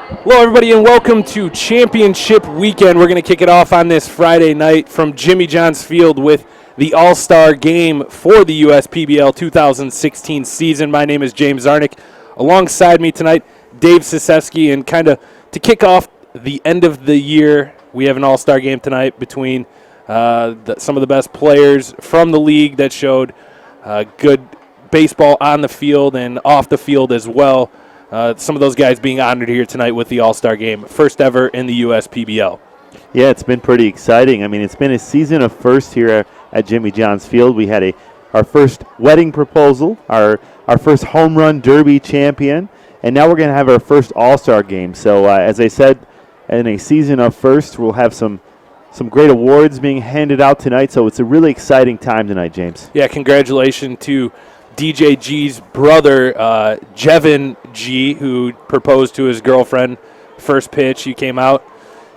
Hello, everybody, and welcome to Championship Weekend. We're going to kick it off on this Friday night from Jimmy John's Field with the All-Star Game for the USPBL 2016 season. My name is James Zarnick. Alongside me tonight, Dave Sisevsky, and kind of to kick off the end of the year, we have an All-Star Game tonight between some of the best players from the league that showed good baseball on the field and off the field as well. Some of those guys being honored here tonight with the All-Star Game, first ever in the USPBL. Yeah, it's been pretty exciting. I mean, it's been a season of firsts here at Jimmy John's Field. We had our first wedding proposal, our first home run derby champion, and now we're going to have our first All-Star Game. So, as I said, in a season of firsts, we'll have some great awards being handed out tonight. So it's a really exciting time tonight, James. Yeah, congratulations to DJ G's brother, Jevin G, who proposed to his girlfriend. First pitch, he came out,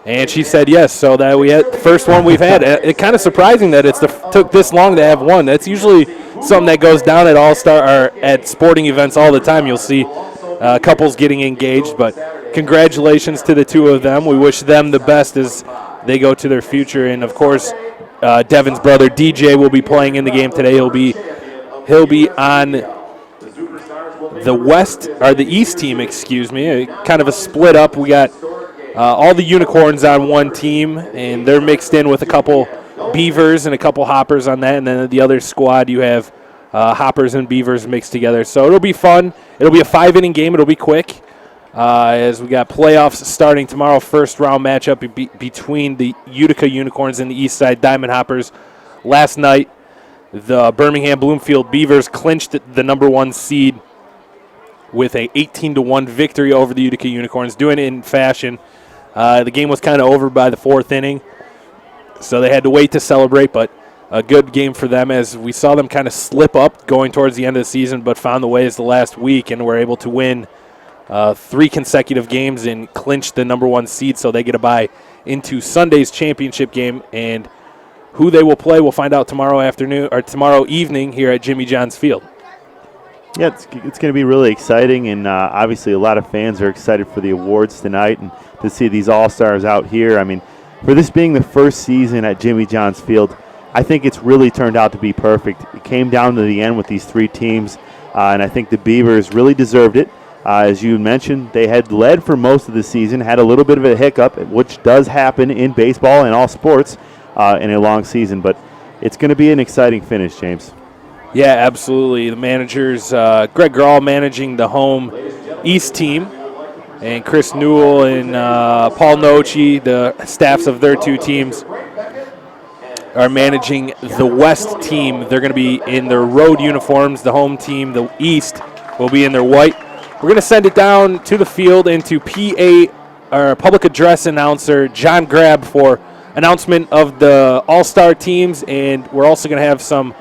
and she said yes. So that we had the first one we've had. It's kind of surprising that took this long to have one. That's usually something that goes down at All-Star or at sporting events all the time. You'll see couples getting engaged, but congratulations to the two of them. We wish them the best as they go to their future. And of course, Devin's brother DJ will be playing in the game today. He'll be on the East team, kind of a split up. We got all the Unicorns on one team, and they're mixed in with a couple Beavers and a couple Hoppers on that. And then the other squad, you have Hoppers and Beavers mixed together. So it'll be fun. It'll be a 5-inning game. It'll be quick as we got playoffs starting tomorrow. First round matchup between the Utica Unicorns and the Eastside Diamond Hoppers. Last night, the Birmingham Bloomfield Beavers clinched the number one seed with a 18-1 victory over the Utica Unicorns, doing it in fashion. The game was kind of over by the fourth inning, so they had to wait to celebrate, but a good game for them as we saw them kind of slip up going towards the end of the season, but found the ways the last week and were able to win 3 consecutive games and clinch the number one seed, so they get a bye into Sunday's championship game. And who they will play, we'll find out tomorrow evening here at Jimmy John's Field. Yeah, it's going to be really exciting, and obviously a lot of fans are excited for the awards tonight and to see these All-Stars out here. I mean, for this being the first season at Jimmy John's Field, I think it's really turned out to be perfect. It came down to the end with these 3 teams, and I think the Beavers really deserved it. As you mentioned, they had led for most of the season, had a little bit of a hiccup, which does happen in baseball and all sports in a long season, but it's going to be an exciting finish, James. Yeah, absolutely. The managers, Greg Grawl managing the home East team, and Chris Newell and Paul Nochi, the staffs of their 2 teams, are managing the West team. They're going to be in their road uniforms. The home team, the East, will be in their white. We're going to send it down to the field and to PA, our public address announcer, John Grab, for announcement of the All-Star teams, and we're also going to have some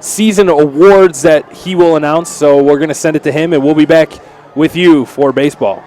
season awards that he will announce, so we're going to send it to him, and we'll be back with you for baseball.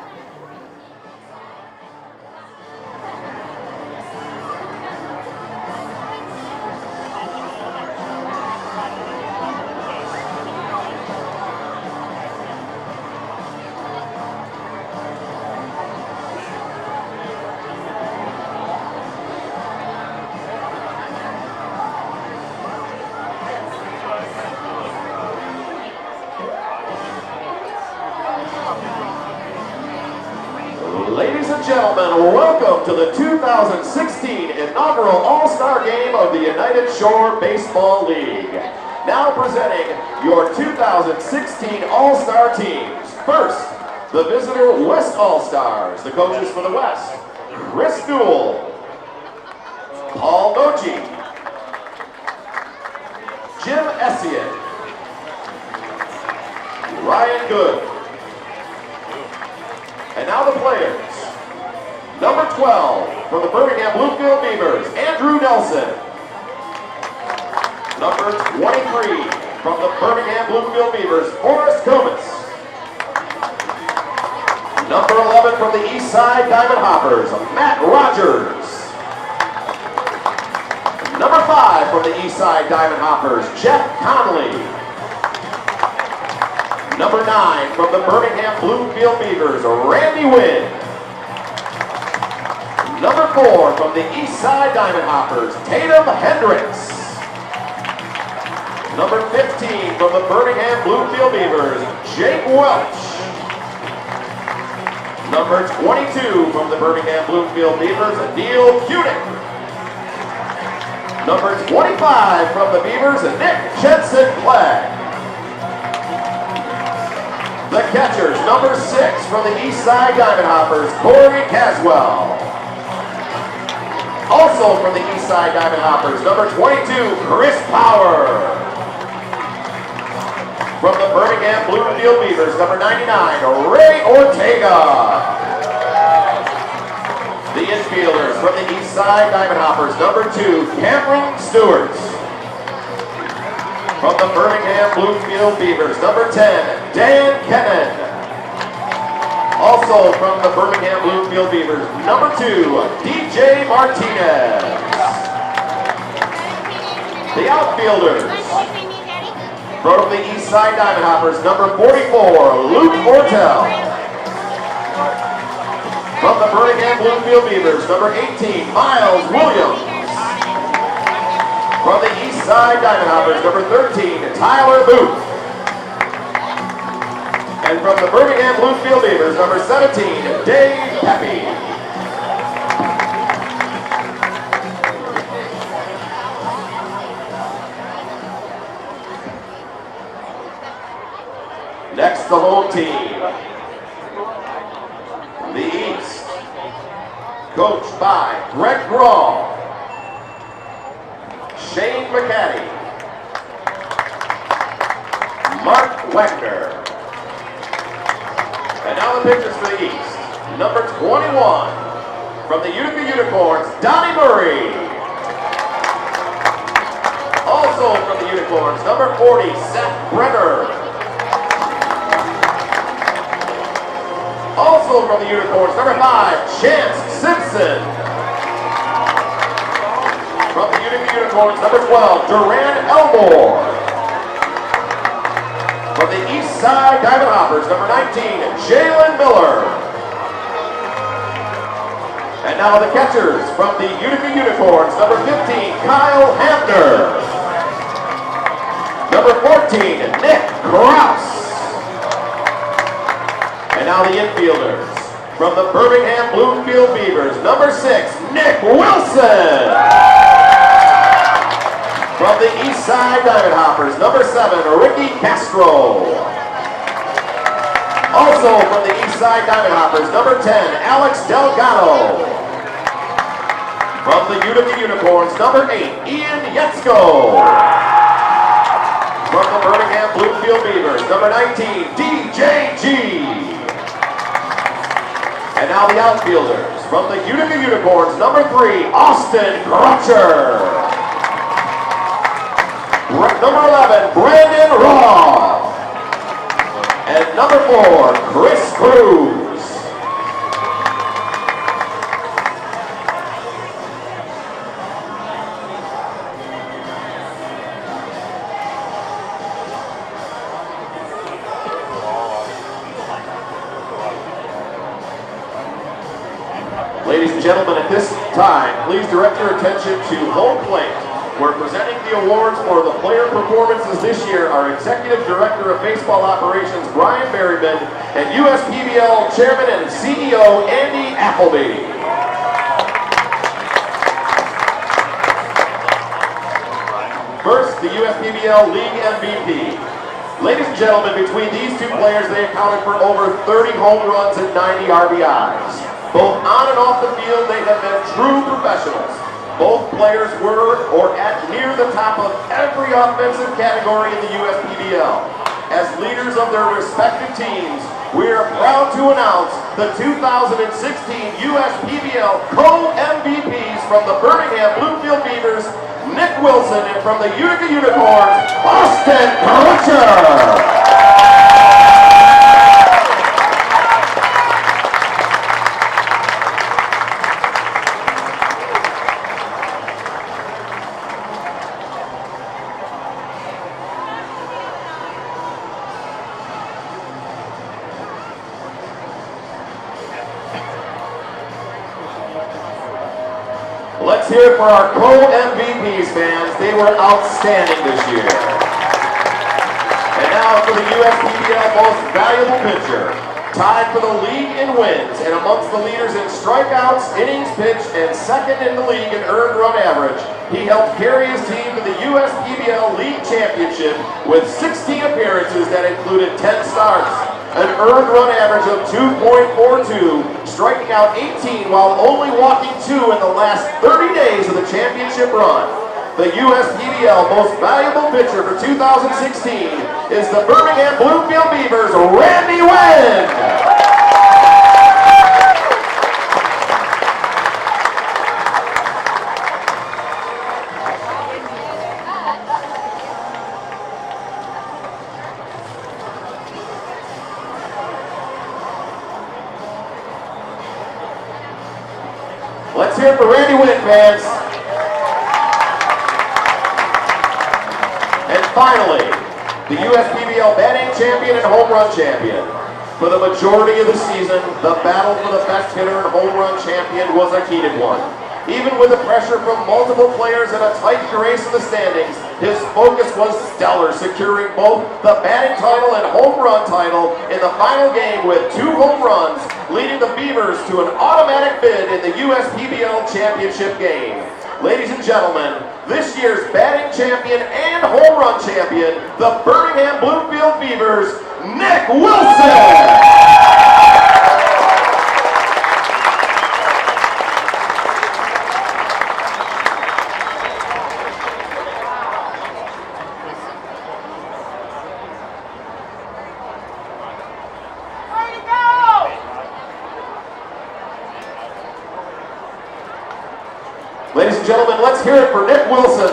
Ladies and gentlemen, welcome to the 2016 inaugural All-Star Game of the United Shore Baseball League. Now presenting your 2016 All-Star teams. First, the visitor West All-Stars. The coaches for the West: Chris Newell, Paul Nochi, Jim Essien, Ryan Good. And now the players. Number 12, from the Birmingham Bloomfield Beavers, Andrew Nelson. Number 23, from the Birmingham Bloomfield Beavers, Forrest Comas. Number 11, from the Eastside Diamond Hoppers, Matt Rogers. Number 5, from the Eastside Diamond Hoppers, Jeff Conley. Number 9, from the Birmingham Bloomfield Beavers, Randy Wynn. Number 4 from the East Side Diamond Hoppers, Tatum Hendricks. Number 15 from the Birmingham Bloomfield Beavers, Jake Welch. Number 22 from the Birmingham Bloomfield Beavers, Neil Kudick. Number 25 from the Beavers, Nick Jensen-Clegg. The catchers, number 6 from the East Side Diamond Hoppers, Corey Caswell. Also from the East Side Diamond Hoppers, number 22, Chris Power. From the Birmingham Bloomfield Beavers, number 99, Ray Ortega. The infielders from the East Side Diamond Hoppers, number 2, Cameron Stewart. From the Birmingham Bloomfield Beavers, number 10, Dan Kennan. Also from the Birmingham Bloomfield Beavers, number 2, DJ Martinez. The outfielders from the East Side Diamond Hoppers, number 44, Luke Ortel. From the Birmingham Bloomfield Beavers, number 18, Miles Williams. From the East Side Diamond Hoppers, number 13, Tyler Booth. And from the Birmingham Bloomfield Beavers, number 17, Dave Pepe. Next, the home team. The East, coached by Greg Grawl, Shane McCaddy, Mark Wagner. And now the pitchers for the East. Number 21, from the Utica Unicorns, Donnie Murray. Also from the Unicorns, number 40, Seth Brenner. Also from the Unicorns, number 5, Chance Simpson. From the Utica Unicorns, number 12, Duran Elmore. From the East Side Diamond Hoppers, number 19, Jalen Miller. And now the catchers from the Utica Unicorns, number 15, Kyle Hamner. Number 14, Nick Krause. And now the infielders from the Birmingham Bloomfield Beavers, number 6, Nick Wilson. From the East Side Diamond Hoppers, number 7, Ricky Castro. Also from the East Side Diamond Hoppers, number 10, Alex Delgado. From the Utica Unicorns, number 8, Ian Yetzko. From the Birmingham Bloomfield Beavers, number 19, DJG. And now the outfielders from the Utica Unicorns, number 3, Austin Crutcher. Number 11, Brandon Raw. And number 4, Chris Cruz. Ladies and gentlemen, at this time, please direct your attention to home plate. We're presenting the awards for the player performances this year. Our Executive Director of Baseball Operations, Brian Berryman, and USPBL Chairman and CEO, Andy Appleby. First, the USPBL League MVP. Ladies and gentlemen, between these two players, they accounted for over 30 home runs and 90 RBIs. Both on and off the field, they have been true professionals. Both players were or at near the top of every offensive category in the USPBL. As leaders of their respective teams, we are proud to announce the 2016 USPBL co-MVPs from the Birmingham Bloomfield Beavers, Nick Wilson, and from the Utica Unicorns, Austin Crutcher. Let's hear it for our co-MVPs, fans. They were outstanding this year. And now for the USPBL Most Valuable Pitcher. Tied for the league in wins and amongst the leaders in strikeouts, innings pitched, and second in the league in earned run average. He helped carry his team to the USPBL League Championship with 16 appearances that included 10 starts. An earned run average of 2.42, striking out 18 while only walking 2 in the last 30 days of the championship run. The USPBL Most Valuable Pitcher for 2016 is the Birmingham Bloomfield Beavers, Randy Wynn. Let's hear it for Randy Wynn, fans. And finally, the USPBL batting champion and home run champion. For the majority of the season, the battle for the best hitter and home run champion was a heated one. Even with the pressure from multiple players and a tight race in the standings, his focus was stellar, securing both the batting title and home run title in the final game with 2 home runs, leading the Beavers to an automatic bid in the USPBL championship game. Ladies and gentlemen, this year's batting champion and home run champion, the Birmingham Bloomfield Beavers, Nick Wilson! Ladies and gentlemen, let's hear it for Nick Wilson.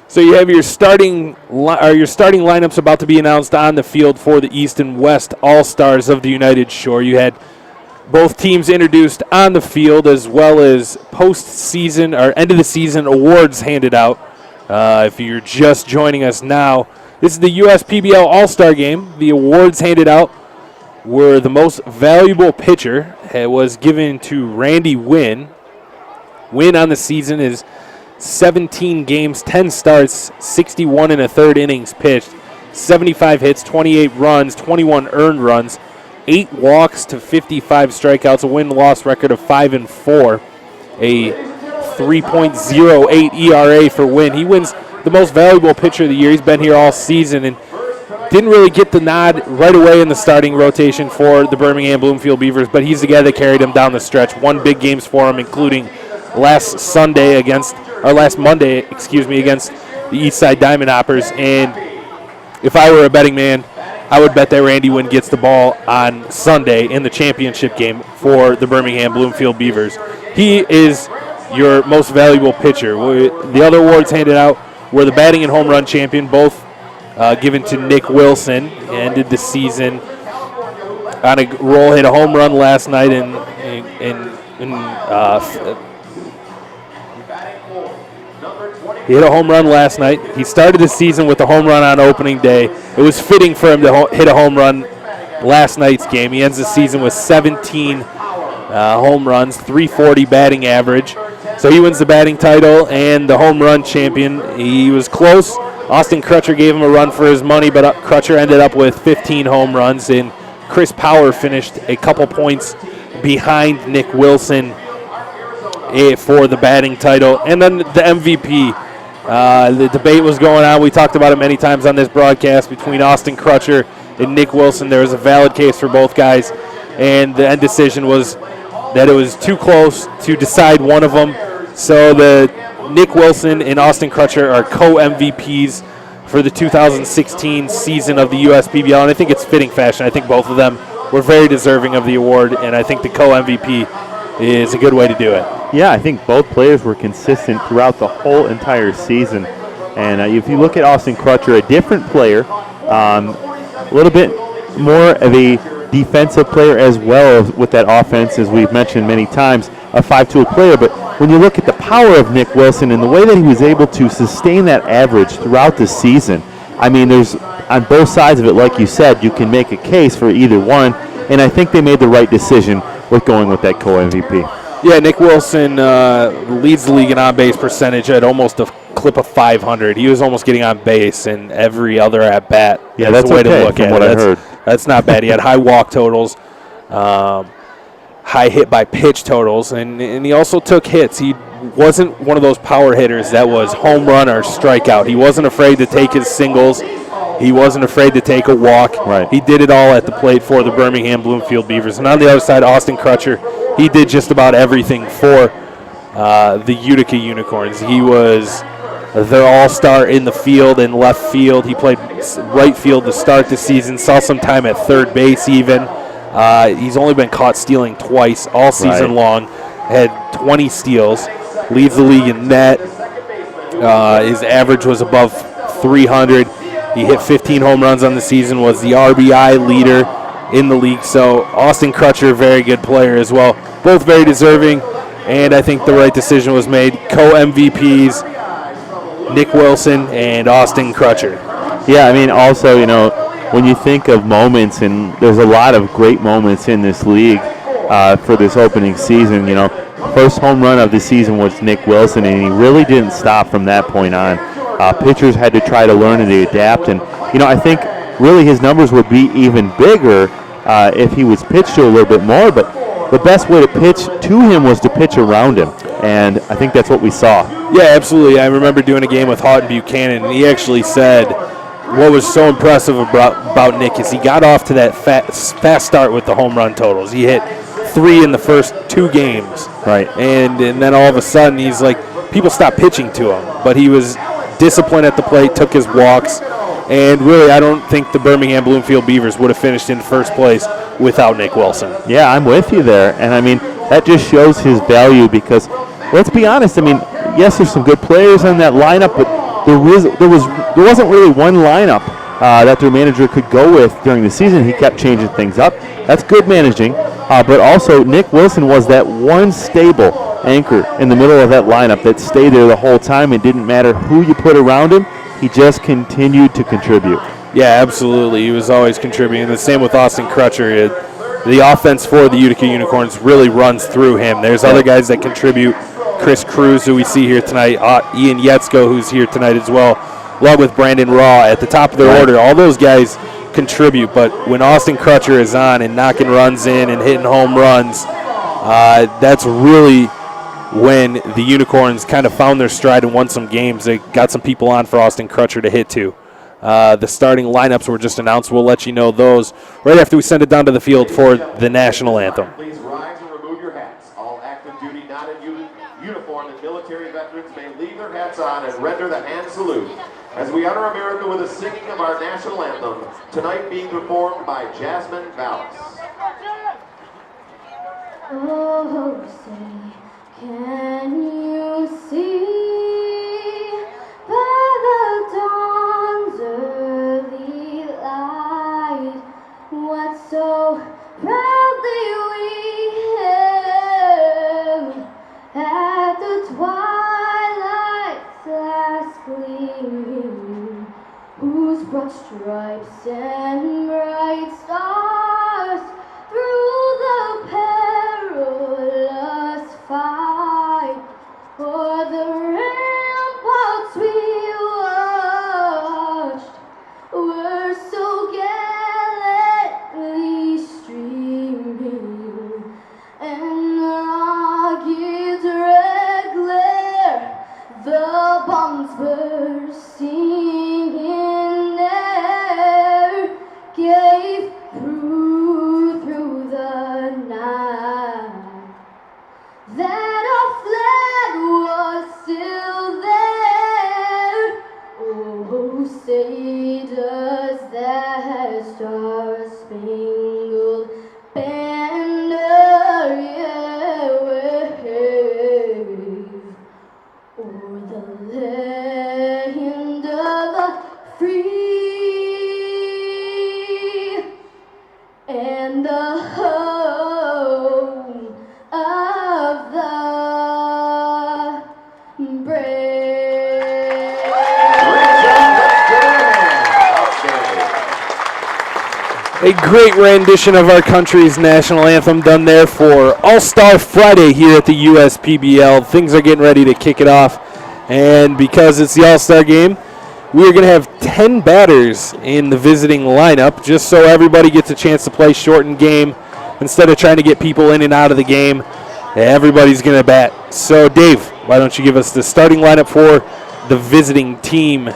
So you have your starting lineups about to be announced on the field for the East and West All-Stars of the United Shore. You had both teams introduced on the field as well as post-season or end-of-the-season awards handed out. If you're just joining us now, this is the USPBL All-Star Game. The awards handed out were the most valuable pitcher. It was given to Randy Wynn. Wynn on the season is 17 games, 10 starts, 61 1/3 innings pitched, 75 hits, 28 runs, 21 earned runs, 8 walks to 55 strikeouts, a win-loss record of 5-4, a 3.08 ERA for Wynn. He wins the most valuable pitcher of the year. He's been here all season and didn't really get the nod right away in the starting rotation for the Birmingham Bloomfield Beavers, but he's the guy that carried him down the stretch. Won big games for him, including last Monday, against the Eastside Diamond Hoppers. And if I were a betting man, I would bet that Randy Wynn gets the ball on Sunday in the championship game for the Birmingham Bloomfield Beavers. He is your most valuable pitcher. The other awards handed out were the batting and home run champion, both given to Nick Wilson. Ended the season on a roll, hit a home run last night He hit a home run last night. He started the season with a home run on opening day. It was fitting for him to hit a home run last night's game. He ends the season with 17 home runs, 340 batting average. So he wins the batting title and the home run champion. He was close. Austin Crutcher gave him a run for his money, but Crutcher ended up with 15 home runs, and Chris Power finished a couple points behind Nick Wilson for the batting title. And then the MVP. The debate was going on. We talked about it many times on this broadcast between Austin Crutcher and Nick Wilson. There was a valid case for both guys, and the end decision was that it was too close to decide one of them. So the Nick Wilson and Austin Crutcher are co-MVPs for the 2016 season of the USPBL, and I think it's fitting fashion. I think both of them were very deserving of the award, and I think the co-MVP is a good way to do it. Yeah, I think both players were consistent throughout the whole entire season. And if you look at Austin Crutcher, a different player, a little bit more of a defensive player as well with that offense, as we've mentioned many times, a 5-tool player. But when you look at the power of Nick Wilson and the way that he was able to sustain that average throughout the season, I mean, there's on both sides of it, like you said, you can make a case for either one. And I think they made the right decision with going with that co-MVP. Yeah, Nick Wilson leads the league in on-base percentage at almost a clip of 500. He was almost getting on base in every other at-bat. Yeah, that's the way okay to look from at what it. I heard. That's not bad. He had high walk totals, high hit by pitch totals, and he also took hits. He wasn't one of those power hitters that was home run or strikeout. He wasn't afraid to take his singles. He wasn't afraid to take a walk. Right. He did it all at the plate for the Birmingham Bloomfield Beavers. And on the other side, Austin Crutcher, he did just about everything for the Utica Unicorns. He was their all-star in the field and left field. He played right field to start the season, saw some time at third base even. He's only been caught stealing twice all season long, had 20 steals, leads the league in net. His average was above 300. He hit 15 home runs on the season, was the RBI leader in the league. So Austin Crutcher, very good player as well. Both very deserving, and I think the right decision was made. Co-MVPs, Nick Wilson and Austin Crutcher. Yeah, I mean, also, you know, when you think of moments, and there's a lot of great moments in this league for this opening season, you know, first home run of the season was Nick Wilson, and he really didn't stop from that point on. Pitchers had to try to learn and to adapt, and, you know, I think really his numbers would be even bigger if he was pitched to a little bit more, but the best way to pitch to him was to pitch around him, and I think that's what we saw. Yeah, absolutely. I remember doing a game with Houghton Buchanan, and he actually said what was so impressive about Nick is he got off to that fast start with the home run totals. He hit 3 in the first 2 games. Right. And then all of a sudden he's like, people stopped pitching to him, but he was disciplined at the plate, took his walks, and really I don't think the Birmingham Bloomfield Beavers would have finished in first place without Nick Wilson. Yeah, I'm with you there, and I mean, that just shows his value because, let's be honest, I mean, yes, there's some good players in that lineup, but there wasn't really one lineup that their manager could go with during the season. He kept changing things up. That's good managing, but also Nick Wilson was that one stable anchor in the middle of that lineup that stayed there the whole time. It didn't matter who you put around him. He just continued to contribute. Yeah, absolutely. He was always contributing. The same with Austin Crutcher. The offense for the Utica Unicorns really runs through him. There's other guys that contribute. Chris Cruz, who we see here tonight, Ian Yetzko, who's here tonight as well, along with Brandon Raw at the top of their order. All those guys contribute, but when Austin Crutcher is on and knocking runs in and hitting home runs, that's really when the Unicorns kind of found their stride and won some games. They got some people on for Austin Crutcher to hit to. The starting lineups were just announced. We'll let you know those right after we send it down to the field for the national anthem. Please rise and remove your hats. All active duty, not in uniform, and military veterans may leave their hats on and render the hand salute as we honor America with the singing of our national anthem, tonight being performed by Jasmine Vallis. Oh, say, can you see by the dawn's early light what so proudly we hailed at the twilight's last gleaming, whose broad stripes and bright stars through the perilous fight o'er the ramparts we watched were so gallantly streaming, and the rocket's red glare, the bombs bursting in air, gave through the night that our flag the land of the free and the home of the brave. A great rendition of our country's national anthem done there for All-Star Friday here at the USPBL. Things are getting ready to kick it off, and because it's the All-Star game, we are going to have 10 batters in the visiting lineup, just so everybody gets a chance to play shortened game. Instead of trying to get people in and out of the game, everybody's going to bat. So, Dave, why don't you give us the starting lineup for the visiting team?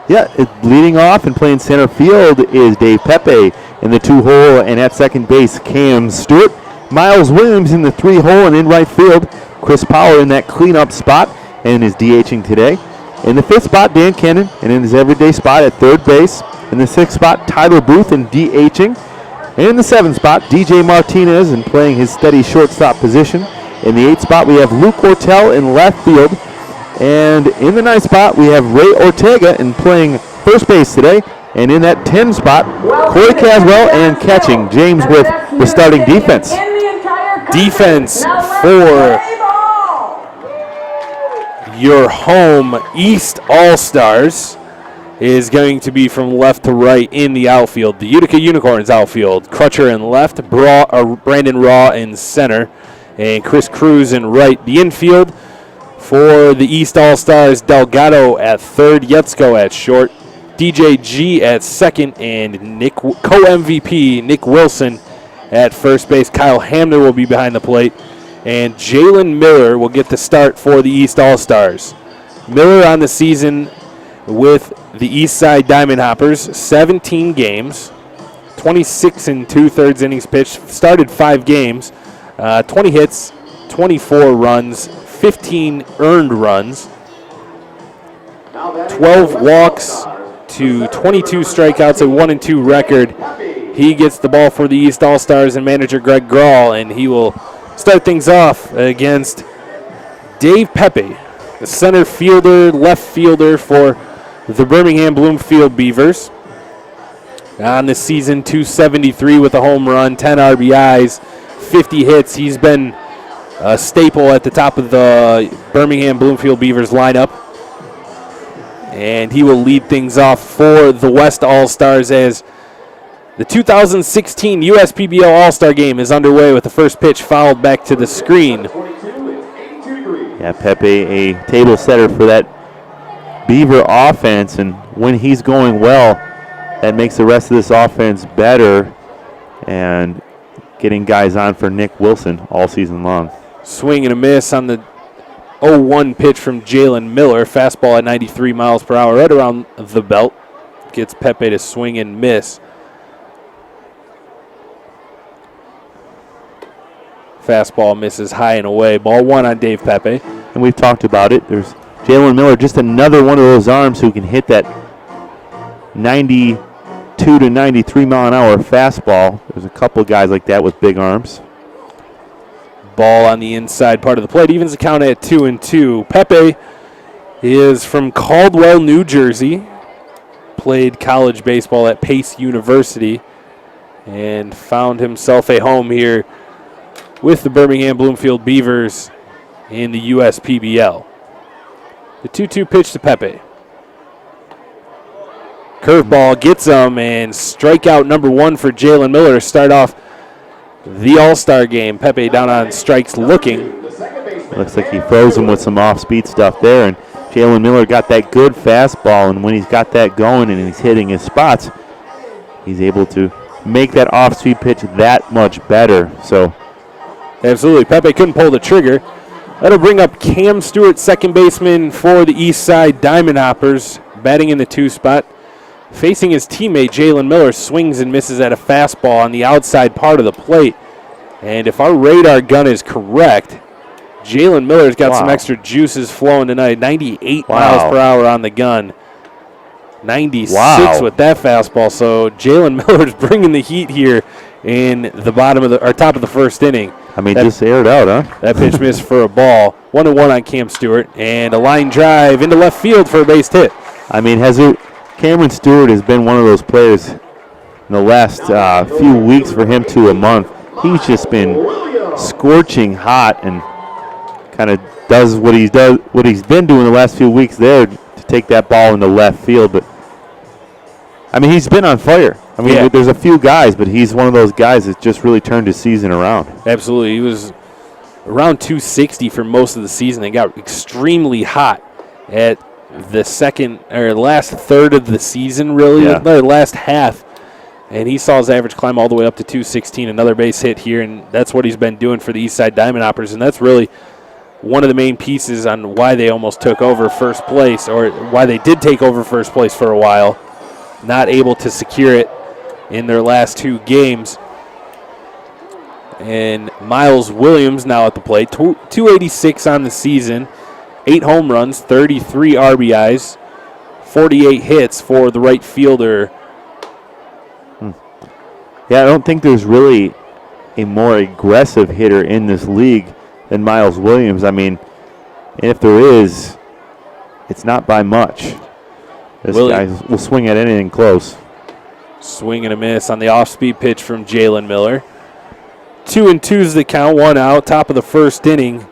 Yeah, leading off and playing center field is Dave Pepe in the 2-hole, and at second base, Cam Stewart. Miles Williams in the 3-hole, and in right field, Chris Power in that cleanup spot and is DHing today. In the 5th spot, Dan Kennan, and in his everyday spot at third base. In the 6th spot, Tyler Booth in DHing. And in the 7th spot, DJ Martinez and playing his steady shortstop position. In the 8th spot, we have Luke Ortel in left field. And in the 9th spot, we have Ray Ortega in playing first base today. And in that 10 spot, Corey Caswell and catching James with the starting defense. Defense for your home East All-Stars is going to be from left to right in the outfield. The Utica Unicorns outfield. Crutcher in left, Brandon Raw in center, and Chris Cruz in right. The infield for the East All-Stars, Delgado at third, Yetzko at short, DJ G at second, and co-MVP Nick Wilson at first base. Kyle Hamner will be behind the plate, and Jalen Miller will get the start for the East All-Stars. Miller on the season with the East Side Diamond Hoppers, 17 games, 26 and 2/3 innings pitched, started 5 games, 20 hits, 24 runs, 15 earned runs, 12 walks to 22 strikeouts, a 1-2 record. He gets the ball for the East All-Stars and manager Greg Grawl, and he will start things off against Dave Pepe, the center fielder, left fielder for the Birmingham Bloomfield Beavers. On the season, 273 with a home run, 10 RBIs, 50 hits. He's been a staple at the top of the Birmingham Bloomfield Beavers lineup. And he will lead things off for the West All-Stars as the 2016 USPBL All-Star Game is underway with the first pitch fouled back to the screen. Yeah, Pepe, a table setter for that Beaver offense, and when he's going well, that makes the rest of this offense better and getting guys on for Nick Wilson all season long. Swing and a miss on the 0-1 pitch from Jalen Miller. Fastball at 93 miles per hour, right around the belt. Gets Pepe to swing and miss. Fastball misses high and away. Ball 1 on Dave Pepe. And we've talked about it. There's Jalen Miller, just another one of those arms who can hit that 92 to 93 mile an hour fastball. There's a couple guys like that with big arms. Ball on the inside part of the plate. Evens the count at 2-2. Pepe is from Caldwell, New Jersey. Played college baseball at Pace University and found himself a home here with the Birmingham Bloomfield Beavers in the USPBL. The 2-2 pitch to Pepe. Curveball gets him, and strikeout number 1 for Jalen Miller to start off the All-Star game. Pepe down on strikes looking. Looks like he froze him with some off-speed stuff there, and Jalen Miller got that good fastball, and when he's got that going and he's hitting his spots, he's able to make that off-speed pitch that much better. So, absolutely, Pepe couldn't pull the trigger. That'll bring up Cam Stewart, second baseman for the East Side Diamond Hoppers, batting in the 2 spot. Facing his teammate, Jalen Miller, swings and misses at a fastball on the outside part of the plate. And if our radar gun is correct, Jalen Miller's got some extra juices flowing tonight. 98 miles per hour on the gun. 96 with that fastball. So Jalen Miller's bringing the heat here in the bottom of the or top of the first inning. I mean, just aired out, huh? That pitch missed for a ball. 1-1 on Cam Stewart, and a line drive into left field for a base hit. I mean, Cameron Stewart has been one of those players in the last few weeks for him to a month. He's just been scorching hot and kind of does what he's been doing the last few weeks there to take that ball into left field. But I mean, he's been on fire. I mean, there's a few guys, but he's one of those guys that just really turned his season around. Absolutely. He was around 260 for most of the season and got extremely hot at the last third of the season, really, the last half. And he saw his average climb all the way up to 216, another base hit here, and that's what he's been doing for the East Side Diamond Hoppers, and that's really one of the main pieces on why they almost took over first place, or why they did take over first place for a while, not able to secure it in their last two games. And Miles Williams now at the plate, 286 on the season, 8 home runs, 33 RBIs, 48 hits for the right fielder. Yeah, I don't think there's really a more aggressive hitter in this league than Miles Williams. I mean, if there is, it's not by much. This guy will swing at anything close. Swing and a miss on the off-speed pitch from Jalen Miller. 2-2's the count, 1 out, top of the first inning.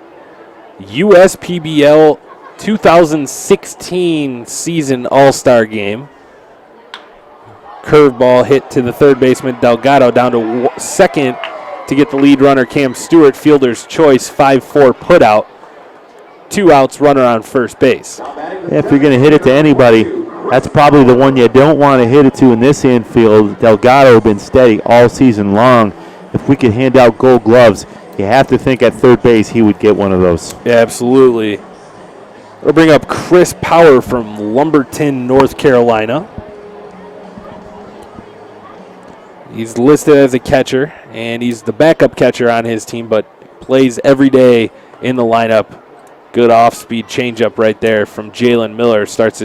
USPBL 2016 season All-Star game. Curveball hit to the third baseman Delgado down to second to get the lead runner Cam Stewart. Fielder's choice, 5-4 put out. 2 outs, runner on first base. If you're going to hit it to anybody, that's probably the one you don't want to hit it to in this infield. Delgado has been steady all season long. If we could hand out gold gloves, you have to think at third base he would get one of those. Yeah, absolutely. We'll bring up Chris Power from Lumberton, North Carolina. He's listed as a catcher, and he's the backup catcher on his team, but plays every day in the lineup. Good off-speed changeup right there from Jalen Miller. Starts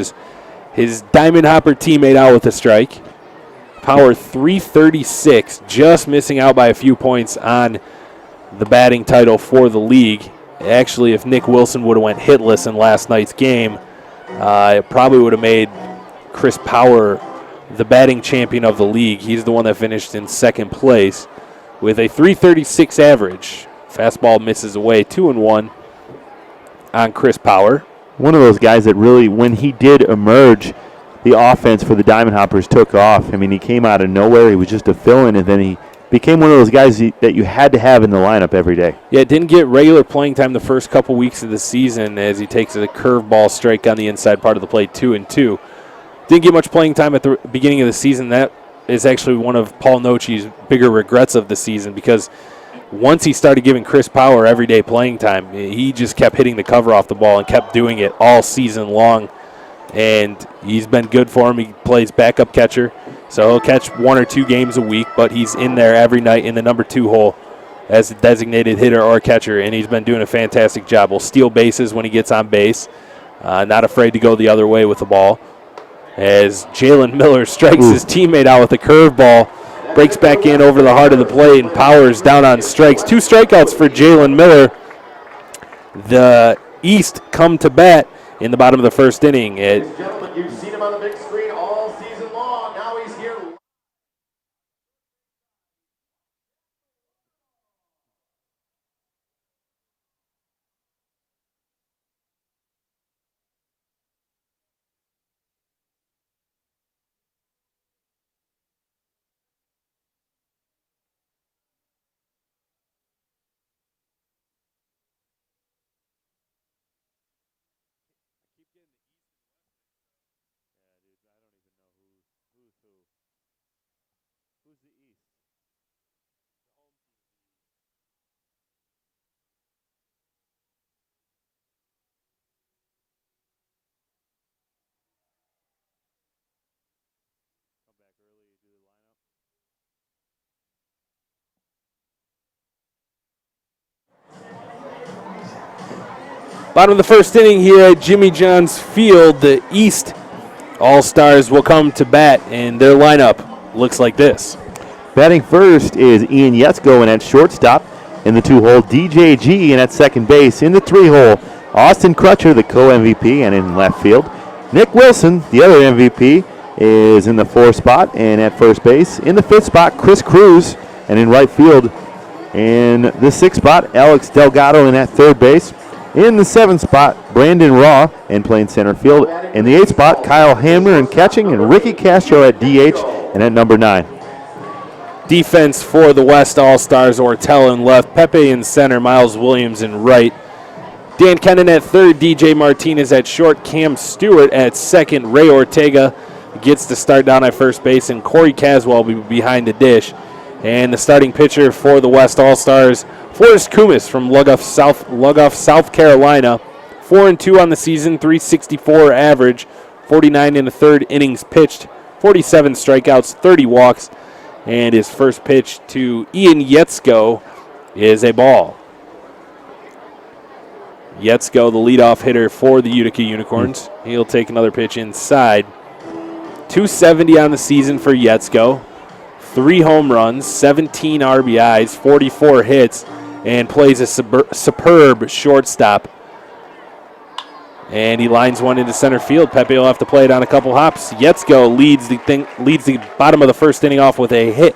his Diamond Hopper teammate out with a strike. Power 336, just missing out by a few points on the batting title for the league. Actually, if Nick Wilson would have went hitless in last night's game, it probably would have made Chris Power the batting champion of the league. He's the one that finished in second place with a 336 average. Fastball misses away, 2-1 on Chris Power. One of those guys that really, when he did emerge, the offense for the Diamond Hoppers took off. I mean, he came out of nowhere. He was just a fill-in, and then he became one of those guys that you had to have in the lineup every day. Yeah, didn't get regular playing time the first couple weeks of the season as he takes a curveball strike on the inside part of the plate, 2-2. Didn't get much playing time at the beginning of the season. That is actually one of Paul Nochi's bigger regrets of the season, because once he started giving Chris Power everyday playing time, he just kept hitting the cover off the ball and kept doing it all season long. And he's been good for him. He plays backup catcher, so he'll catch 1 or 2 games a week, but he's in there every night in the number 2 hole as a designated hitter or catcher, and he's been doing a fantastic job. Will steal bases when he gets on base, not afraid to go the other way with the ball. As Jalen Miller strikes his teammate out with a curveball, breaks back in over the heart of the plate, and Powers down on strikes. 2 strikeouts for Jalen Miller. The East come to bat in the bottom of the first inning. Ladies and gentlemen, you've seen him on the big screen all season long. Now he's here. Who's the East? Come back early, do the lineup. Bottom of the first inning here at Jimmy John's Field. The East All-Stars will come to bat, and their lineup looks like this. Batting first is Ian Yetzko in at shortstop. In the 2-hole, DJG in at second base. In the 3-hole, Austin Crutcher, the co-MVP, and in left field. Nick Wilson, the other MVP, is in the 4th spot and at first base. In the 5th spot, Chris Cruz, and in right field. In the 6th spot, Alex Delgado in at third base. In the 7th spot, Brandon Raw and playing center field. In the 8th spot, Kyle Hamner in catching, and Ricky Castro at DH and at number 9. Defense for the West All-Stars, Ortell in left, Pepe in center, Miles Williams in right. Dan Kennan at third, DJ Martinez at short, Cam Stewart at second, Ray Ortega gets the start down at first base, and Corey Caswell will be behind the dish. And the starting pitcher for the West All-Stars, Forrest Kumis from Lugoff, South Carolina. 4-2 on the season, 364 average, 49 in the third innings pitched, 47 strikeouts, 30 walks. And his first pitch to Ian Yetzko is a ball. Yetzko, the leadoff hitter for the Utica Unicorns. He'll take another pitch inside. 270 on the season for Yetzko. 3 home runs, 17 RBIs, 44 hits, and plays a superb shortstop. And he lines one into center field. Pepe will have to play it on a couple hops. Yetzko leads the bottom of the first inning off with a hit.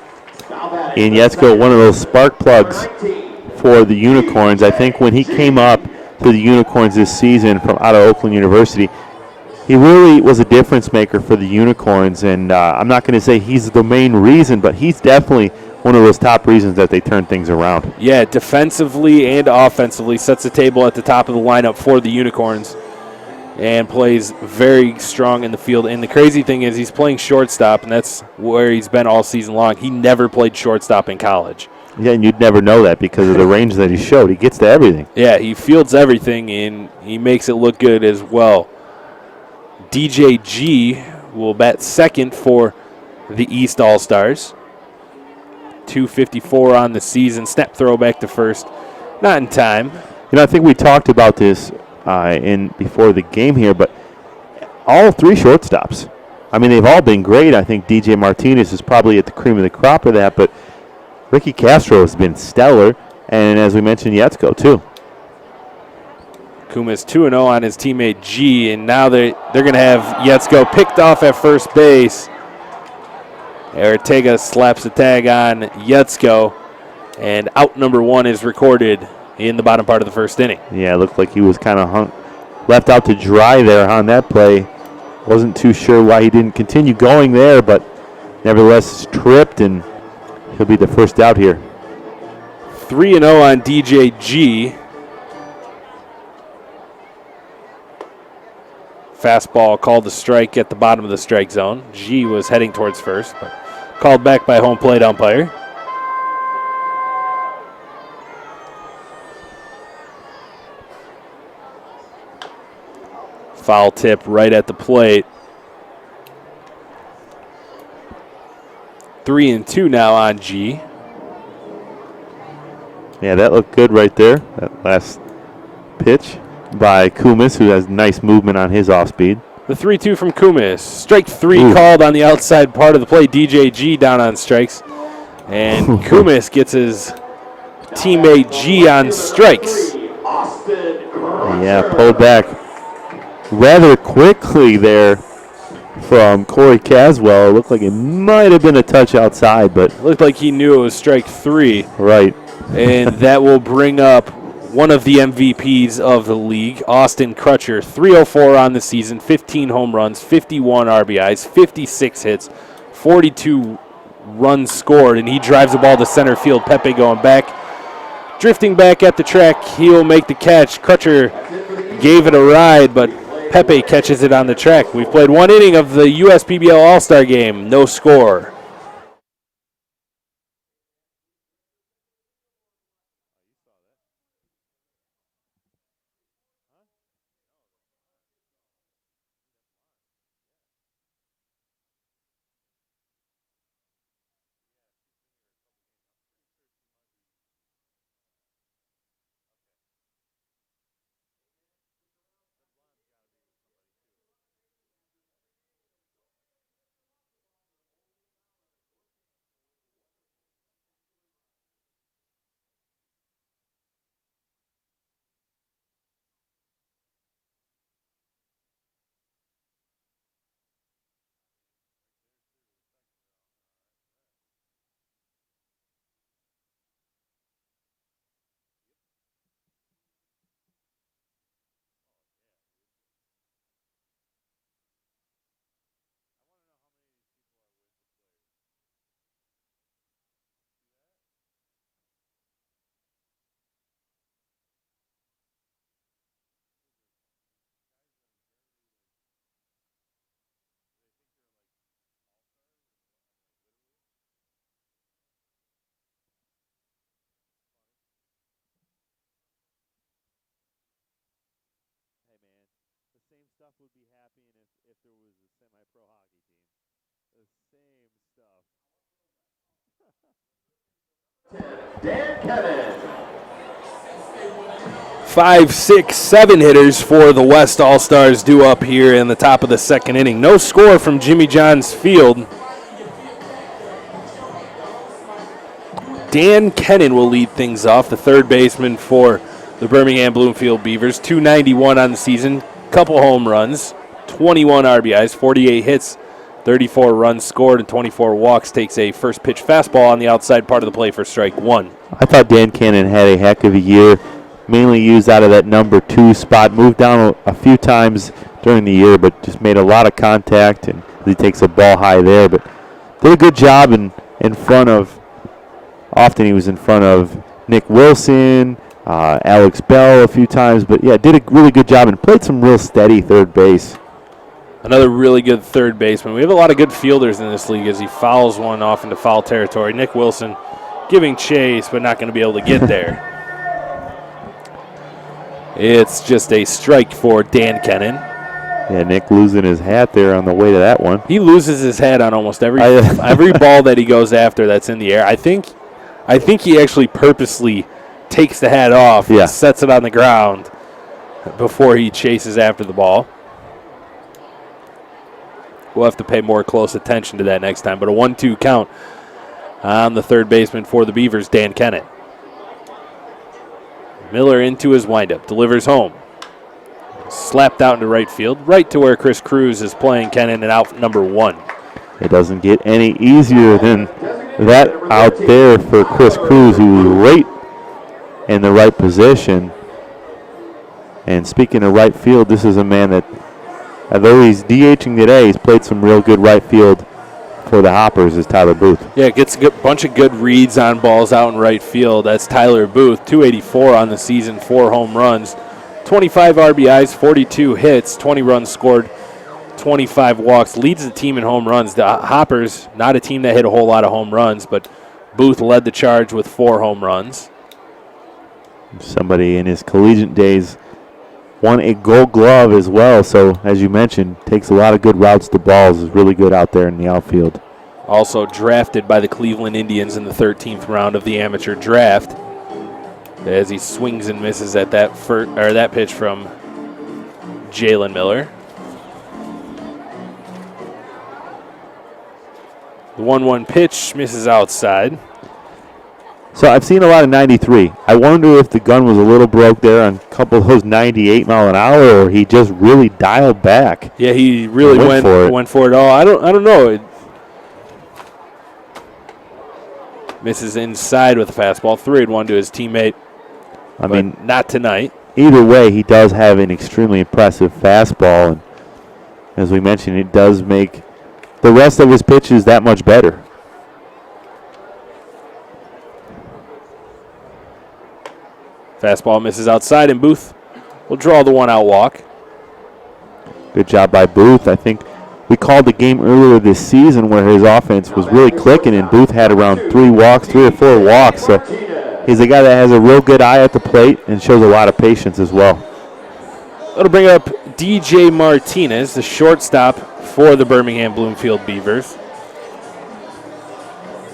Ian Yetzko, one of those spark plugs for the Unicorns. I think when he came up to the Unicorns this season from out of Oakland University, he really was a difference maker for the Unicorns. And I'm not going to say he's the main reason, but he's definitely one of those top reasons that they turn things around. Yeah, defensively and offensively sets the table at the top of the lineup for the Unicorns. And plays very strong in the field. And the crazy thing is he's playing shortstop, and that's where he's been all season long. He never played shortstop in college. Yeah, and you'd never know that because of the range that he showed. He gets to everything. Yeah, he fields everything, and he makes it look good as well. DJG will bat second for the East All-Stars. 254 on the season. Snap throw back to first. Not in time. You know, I think we talked about this before the game here, but all 3 shortstops, I mean, they've all been great. I think DJ Martinez is probably at the cream of the crop of that, but Ricky Castro has been stellar, and as we mentioned, Yetzko too. Kuma's 2-0 on his teammate G, and now they're going to have Yetzko picked off at first base. Ortega slaps the tag on Yetzko, and out number 1 is recorded in the bottom part of the first inning. Yeah, it looked like he was kind of left out to dry there on that play. Wasn't too sure why he didn't continue going there, but nevertheless tripped, and he'll be the first out here. 3-0 on DJG. Fastball called a strike at the bottom of the strike zone. G was heading towards first, but called back by home plate umpire. Foul tip right at the plate. 3-2 now on G. Yeah, that looked good right there. That last pitch by Kumis, who has nice movement on his off speed. The 3-2 from Kumis. Strike 3 called on the outside part of the play. DJG down on strikes. And Kumis gets his teammate G on strikes. Yeah, pulled back rather quickly there from Corey Caswell. It looked like it might have been a touch outside, but it looked like he knew it was strike 3. Right. And that will bring up one of the MVPs of the league, Austin Crutcher. 304 on the season, 15 home runs, 51 RBIs, 56 hits, 42 runs scored, and he drives the ball to center field. Pepe going back. Drifting back at the track, he'll make the catch. Crutcher gave it a ride, but Pepe catches it on the track. We've played 1 inning of the USPBL All-Star game. No score. stuff would be happening if there was a semi-pro hockey team. The same stuff. Dan Kevin. 5, 6, 7 hitters for the West All-Stars due up here in the top of the second inning. No score from Jimmy John's Field. Dan Kennan will lead things off, the third baseman for the Birmingham Bloomfield Beavers. 291 on the season, couple home runs, 21 RBIs, 48 hits, 34 runs scored, and 24 walks. Takes a first pitch fastball on the outside part of the play for strike one. I thought Dan Cannon had a heck of a year, mainly used out of that number 2 spot. Moved down a few times during the year, but just made a lot of contact, and he takes a ball high there. But did a good job in front of, often he was in front of Nick Wilson, Alex Bell a few times. But, yeah, did a really good job and played some real steady third base. Another really good third baseman. We have a lot of good fielders in this league as he fouls one off into foul territory. Nick Wilson giving chase, but not going to be able to get there. It's just a strike for Dan Kennan. Yeah, Nick losing his hat there on the way to that one. He loses his hat on almost every ball that he goes after that's in the air. I think he actually purposely takes the hat off and sets it on the ground before he chases after the ball. We'll have to pay more close attention to that next time. But a 1-2 count on the third baseman for the Beavers, Dan Kennan. Miller into his windup, delivers home. Slapped out into right field, right to where Chris Cruz is playing Kennan and out number 1. It doesn't get any easier than that out there for Chris Cruz, who was right in the right position. And speaking of right field, this is a man that, although he's DHing today, he's played some real good right field for the Hoppers, is Tyler Booth. Yeah, gets a bunch of good reads on balls out in right field. That's Tyler Booth, 284 on the season, 4 home runs, 25 RBIs, 42 hits, 20 runs scored, 25 walks. Leads the team in home runs. The Hoppers, not a team that hit a whole lot of home runs, but Booth led the charge with 4 home runs. Somebody in his collegiate days won a Gold Glove as well, so as you mentioned, takes a lot of good routes to balls, is really good out there in the outfield. Also drafted by the Cleveland Indians in the 13th round of the amateur draft, as he swings and misses at that pitch from Jalen Miller. The 1-1 pitch misses outside. So I've seen a lot of 93. I wonder if the gun was a little broke there on a couple of those 98 mile an hour, or he just really dialed back. Yeah, he really went for it all. I don't know. It misses inside with a fastball. 3-1 to his teammate. I mean, not tonight. Either way, he does have an extremely impressive fastball, and as we mentioned, it does make the rest of his pitches that much better. Fastball misses outside, and Booth will draw the 1-out walk. Good job by Booth. I think we called the game earlier this season where his offense was really clicking, and Booth had around 3 or 4 walks. So he's a guy that has a real good eye at the plate and shows a lot of patience as well. That'll bring up DJ Martinez, the shortstop for the Birmingham Bloomfield Beavers.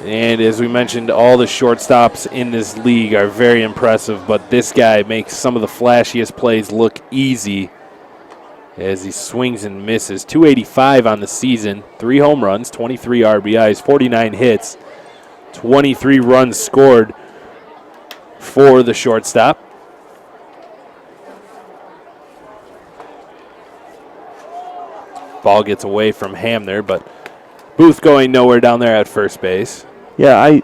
And as we mentioned, all the shortstops in this league are very impressive, but this guy makes some of the flashiest plays look easy as he swings and misses. 285 on the season, 3 home runs, 23 RBIs, 49 hits, 23 runs scored for the shortstop. Ball gets away from Ham there, but Booth going nowhere down there at first base. Yeah,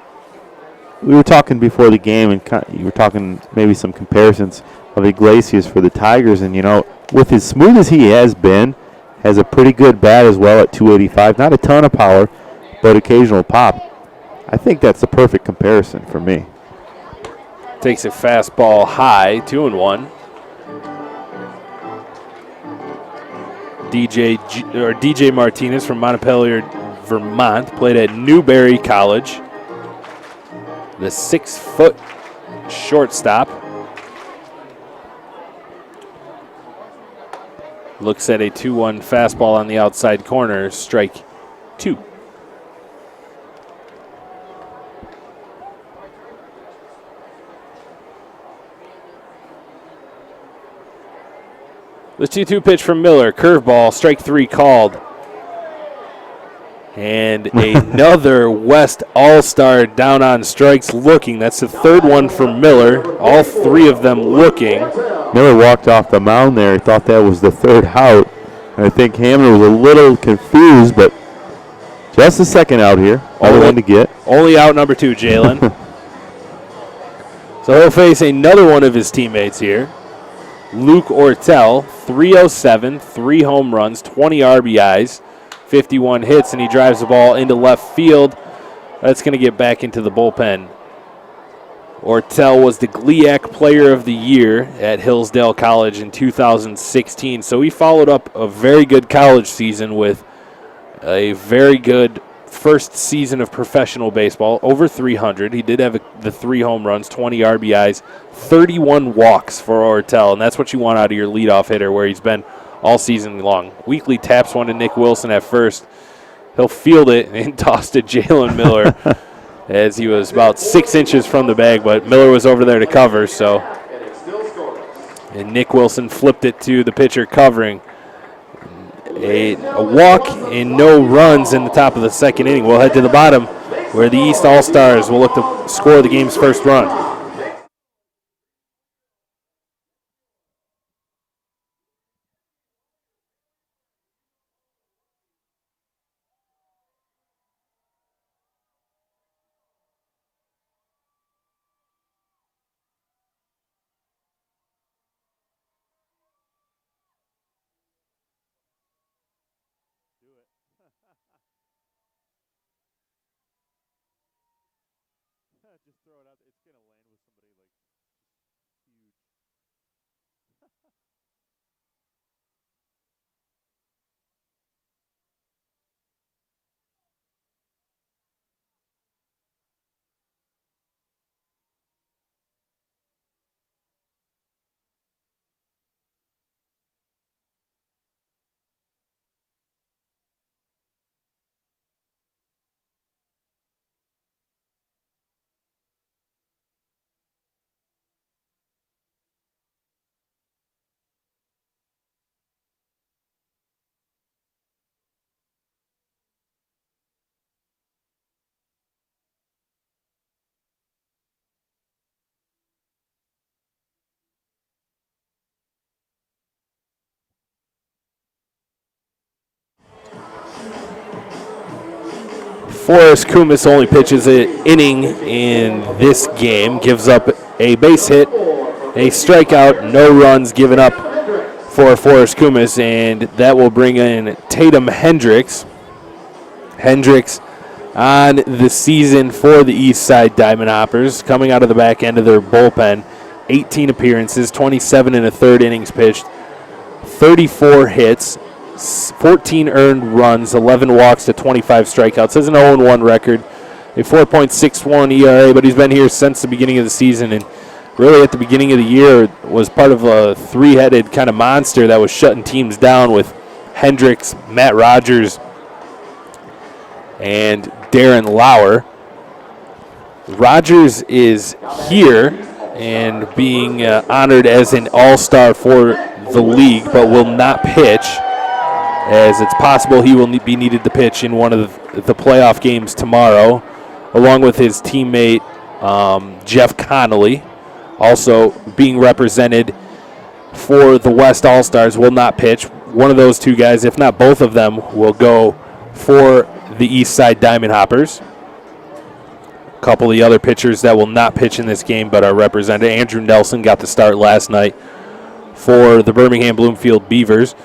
we were talking before the game, and you were talking maybe some comparisons of Iglesias for the Tigers, and with as smooth as he has been, has a pretty good bat as well at 285. Not a ton of power, but occasional pop. I think that's the perfect comparison for me. Takes a fastball high, 2-1. DJ Martinez from Montpelier, Vermont, played at Newberry College. The 6-foot shortstop. Looks at a 2-1 fastball on the outside corner, strike 2. The 2-2 pitch from Miller, curveball, strike 3 called. And another West All-Star down on strikes looking. That's the third one for Miller, all 3 of them looking. Miller walked off the mound there. He thought that was the third out. And I think Hamner was a little confused, but just a second out here. All they wanted to get. Only out number 2, Jalen. So he'll face another one of his teammates here. Luke Ortel, 307, 3 home runs, 20 RBIs, 51 hits, and he drives the ball into left field. That's going to get back into the bullpen. Ortel was the GLIAC Player of the Year at Hillsdale College in 2016, so he followed up a very good college season with a very good first season of professional baseball, over 300. He did have the 3 home runs, 20 RBIs, 31 walks for Ortel, and that's what you want out of your leadoff hitter where he's been all season long. Weekly taps one to Nick Wilson at first. He'll field it and toss to Jalen Miller as he was about 6 inches from the bag, but Miller was over there to cover, so. And Nick Wilson flipped it to the pitcher covering. A walk and no runs in the top of the second inning. We'll head to the bottom where the East All-Stars will look to score the game's first run. Just throw it out. It's going to land with somebody like huge. Forrest Kumis only pitches an inning in this game, gives up a base hit, a strikeout, no runs given up for Forrest Kumis, and that will bring in Tatum Hendricks. Hendricks on the season for the East Side Diamond Hoppers, coming out of the back end of their bullpen. 18 appearances, 27 and a third innings pitched, 34 hits, 14 earned runs, 11 walks to 25 strikeouts. Has an 0-1 record, a 4.61 ERA, but he's been here since the beginning of the season, and really at the beginning of the year was part of a 3-headed kind of monster that was shutting teams down with Hendricks, Matt Rogers, and Darren Lauer. Rogers is here and being honored as an all-star for the league, but will not pitch, as it's possible he will be needed to pitch in one of the playoff games tomorrow, along with his teammate Jeff Connolly, also being represented for the West All-Stars, will not pitch. One of those two guys, if not both of them, will go for the East Side Diamond Hoppers. A couple of the other pitchers that will not pitch in this game but are represented. Andrew Nelson got the start last night for the Birmingham Bloomfield Beavers.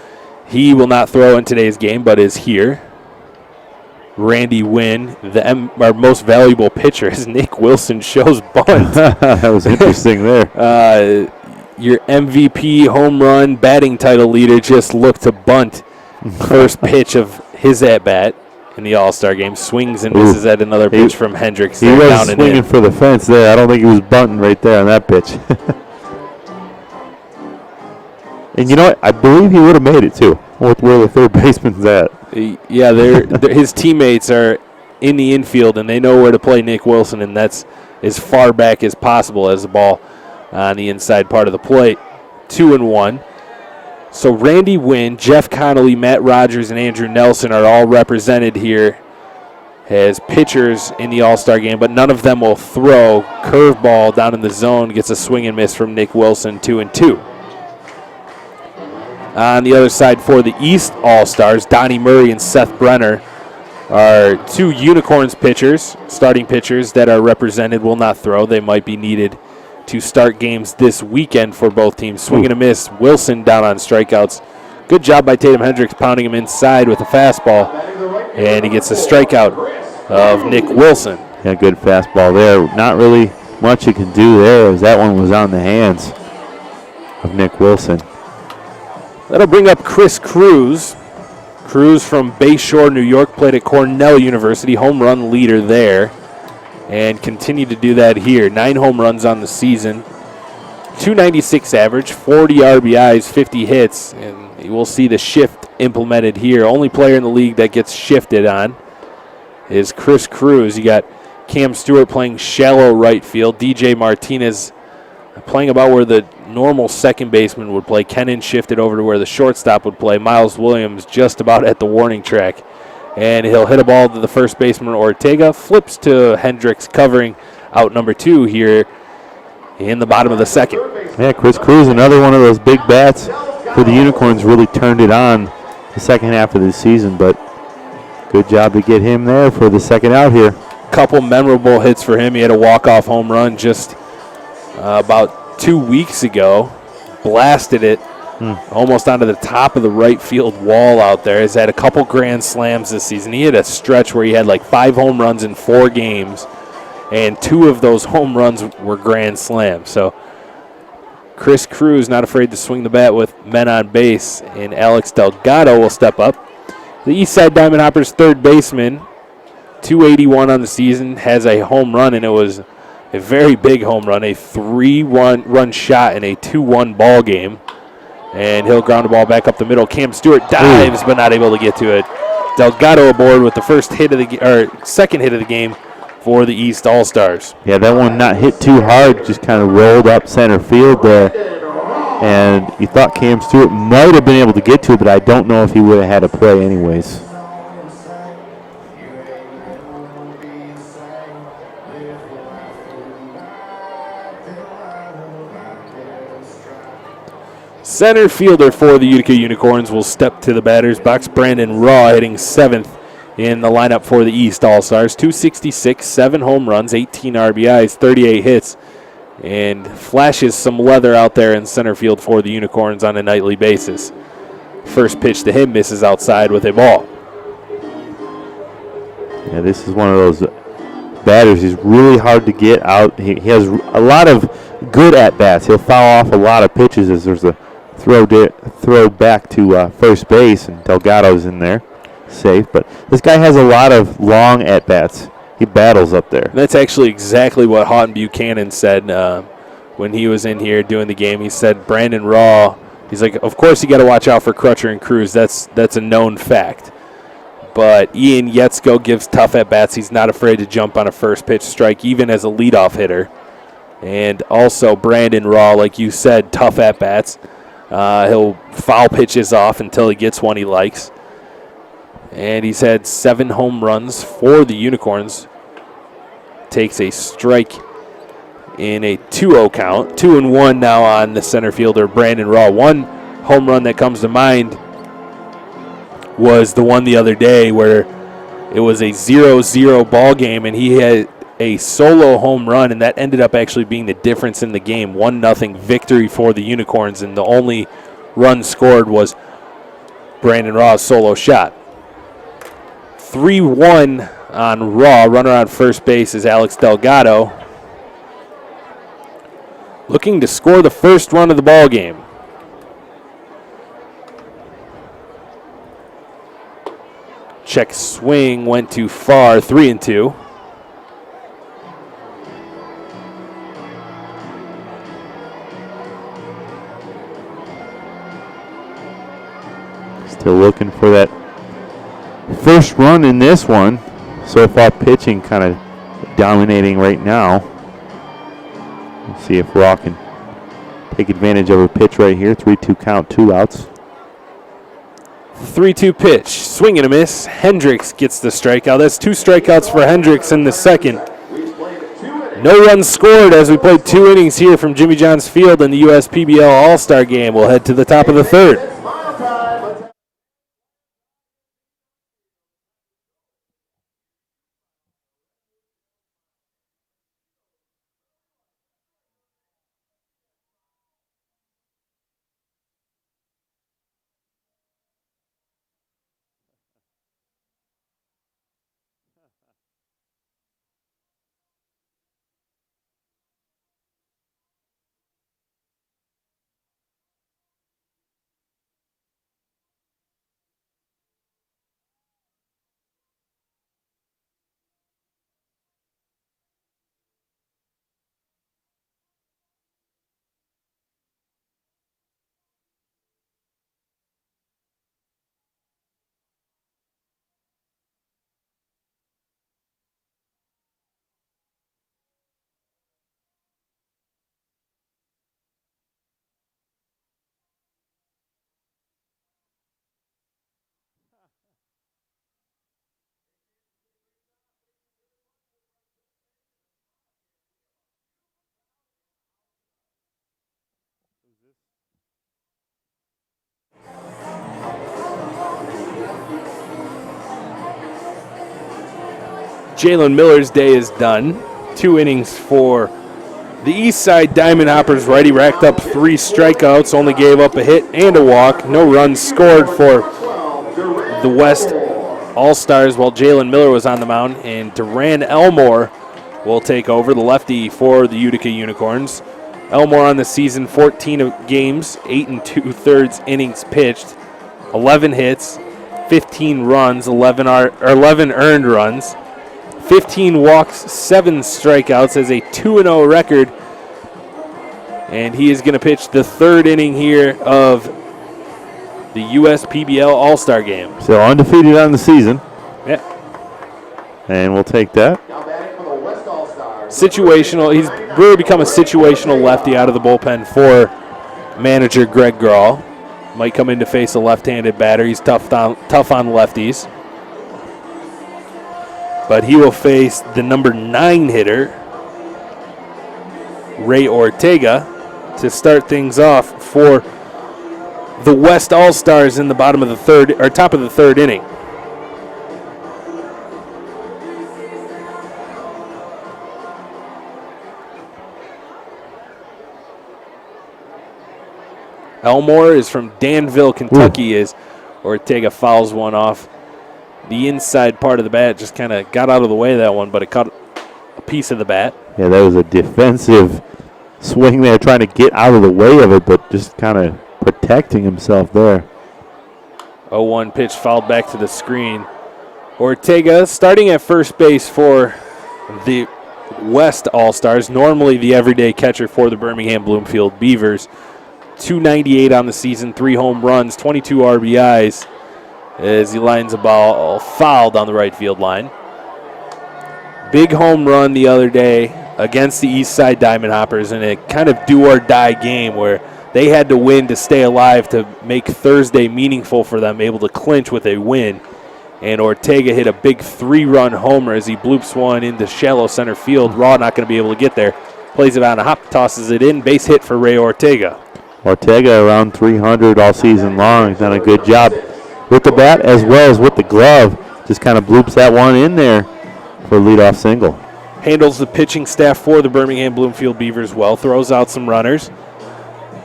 He will not throw in today's game but is here. Randy Wynn, our most valuable pitcher, as Nick Wilson shows bunt. That was interesting there. Your MVP home run batting title leader just looked to bunt first pitch of his at-bat in the All-Star game. Swings and misses at another pitch from Hendricks. He was swinging for the fence there. I don't think he was bunting right there on that pitch. And you know what? I believe he would have made it, too, with where the third baseman's at. Yeah, his teammates are in the infield, and they know where to play Nick Wilson, and that's as far back as possible as the ball on the inside part of the plate. 2-1. So Randy Wynn, Jeff Connolly, Matt Rogers, and Andrew Nelson are all represented here as pitchers in the All-Star game, but none of them will throw. Curveball down in the zone gets a swing and miss from Nick Wilson, 2-2. On the other side for the East All-Stars, Donnie Murray and Seth Brenner are two Unicorns pitchers, starting pitchers that are represented, will not throw. They might be needed to start games this weekend for both teams. Swing and a miss. Wilson down on strikeouts. Good job by Tatum Hendricks pounding him inside with a fastball. And he gets a strikeout of Nick Wilson. Yeah, good fastball there. Not really much you can do there as that one was on the hands of Nick Wilson. That'll bring up Chris Cruz. Cruz from Bayshore, New York, played at Cornell University, home run leader there, and continued to do that here. 9 home runs on the season, 296 average, 40 RBIs, 50 hits, and we'll see the shift implemented here. Only player in the league that gets shifted on is Chris Cruz. You got Cam Stewart playing shallow right field, DJ Martinez playing about where the normal second baseman would play. Kennan shifted over to where the shortstop would play. Miles Williams just about at the warning track. And he'll hit a ball to the first baseman, Ortega. Flips to Hendricks covering out number 2 here in the bottom of the second. Yeah, Chris Cruz, another one of those big bats for the Unicorns, really turned it on the second half of the season. But good job to get him there for the second out here. Couple memorable hits for him. He had a walk-off home run just about 2 weeks ago. Blasted it almost onto the top of the right field wall out there. He's had a couple grand slams this season. He had a stretch where he had like 5 home runs in 4 games, and 2 of those home runs were grand slams. So Chris Cruz not afraid to swing the bat with men on base, and Alex Delgado will step up. The Eastside Diamond Hoppers third baseman, 281 on the season, has a home run, and it was a very big home run, a 3-run shot in a 2-1 ball game. And he'll ground the ball back up the middle. Cam Stewart dives, but not able to get to it. Delgado aboard with the second hit of the game for the East All-Stars. Yeah, that one not hit too hard, just kind of rolled up center field there. And you thought Cam Stewart might have been able to get to it, but I don't know if he would have had a play anyways. Center fielder for the Utica Unicorns will step to the batter's box. Brandon Raw hitting 7th in the lineup for the East All-Stars. 266, 7 home runs, 18 RBIs, 38 hits, and flashes some leather out there in center field for the Unicorns on a nightly basis. First pitch to him misses outside with a ball. Yeah, this is one of those batters. He's really hard to get out. He has a lot of good at-bats. He'll foul off a lot of pitches as there's a throw back to first base, and Delgado's in there, safe. But this guy has a lot of long at-bats. He battles up there. That's actually exactly what Houghton Buchanan said when he was in here doing the game. He said Brandon Raw, he's like, of course you got to watch out for Crutcher and Cruz. That's a known fact. But Ian Yetzko gives tough at-bats. He's not afraid to jump on a first-pitch strike, even as a leadoff hitter. And also Brandon Raw, like you said, tough at-bats. He'll foul pitches off until he gets one he likes. And he's had 7 home runs for the Unicorns. Takes a strike in a 2-0 count. 2-1 now on the center fielder, Brandon Raw. One home run that comes to mind was the one the other day where it was a 0-0 ball game, and he had a solo home run, and that ended up actually being the difference in the game. 1-0 victory for the Unicorns, and the only run scored was Brandon Raw's solo shot. 3-1 on Raw. Runner on first base is Alex Delgado, looking to score the first run of the ball game. Check swing went too far. 3-2. So looking for that first run in this one. So far pitching kind of dominating right now. Let's see if Raw can take advantage of a pitch right here. 3-2 count, 2 outs. 3-2 pitch, swing and a miss. Hendricks gets the strikeout. That's 2 strikeouts for Hendricks in the second. No runs scored as we played 2 innings here from Jimmy John's Field in the USPBL All-Star Game. We'll head to the top of the third. Jalen Miller's day is done. 2 innings for the East Side Diamond Hoppers righty. Racked up 3 strikeouts, only gave up a hit and a walk. No runs scored for the West All-Stars while Jalen Miller was on the mound. And Duran Elmore will take over, the lefty for the Utica Unicorns. Elmore on the season, 14 games, 8 2/3 innings pitched, 11 hits, 15 runs, 11 earned runs. 15 walks, 7 strikeouts as a 2-0 record. And he is going to pitch the 3rd inning here of the USPBL All-Star Game. So undefeated on the season. Yeah. And we'll take that. Situational. He's really become a situational lefty out of the bullpen for manager Greg Grawl. Might come in to face a left-handed batter. He's tough on lefties. But he will face the number 9 hitter, Ray Ortega, to start things off for the West All-Stars in the top of the 3rd inning. Elmore is from Danville, Kentucky, as Ortega fouls one off the inside part of the bat. Just kind of got out of the way of that one, but it caught a piece of the bat. Yeah, that was a defensive swing there, trying to get out of the way of it, but just kind of protecting himself there. 0-1 pitch fouled back to the screen. Ortega starting at first base for the West All-Stars, normally the everyday catcher for the Birmingham Bloomfield Beavers. 298 on the season, 3 home runs, 22 RBIs as he lines a ball fouled on the right field line. Big home run the other day against the East Side Diamond Hoppers in a kind of do-or-die game where they had to win to stay alive to make Thursday meaningful for them, able to clinch with a win. And Ortega hit a big 3-run homer as he bloops one into shallow center field. Raw not going to be able to get there. Plays it on a hop, tosses it in. Base hit for Ray Ortega. Ortega around 300 all season long. He's done a good job with the bat as well as with the glove. Just kind of bloops that one in there for a leadoff single. Handles the pitching staff for the Birmingham Bloomfield Beavers well. Throws out some runners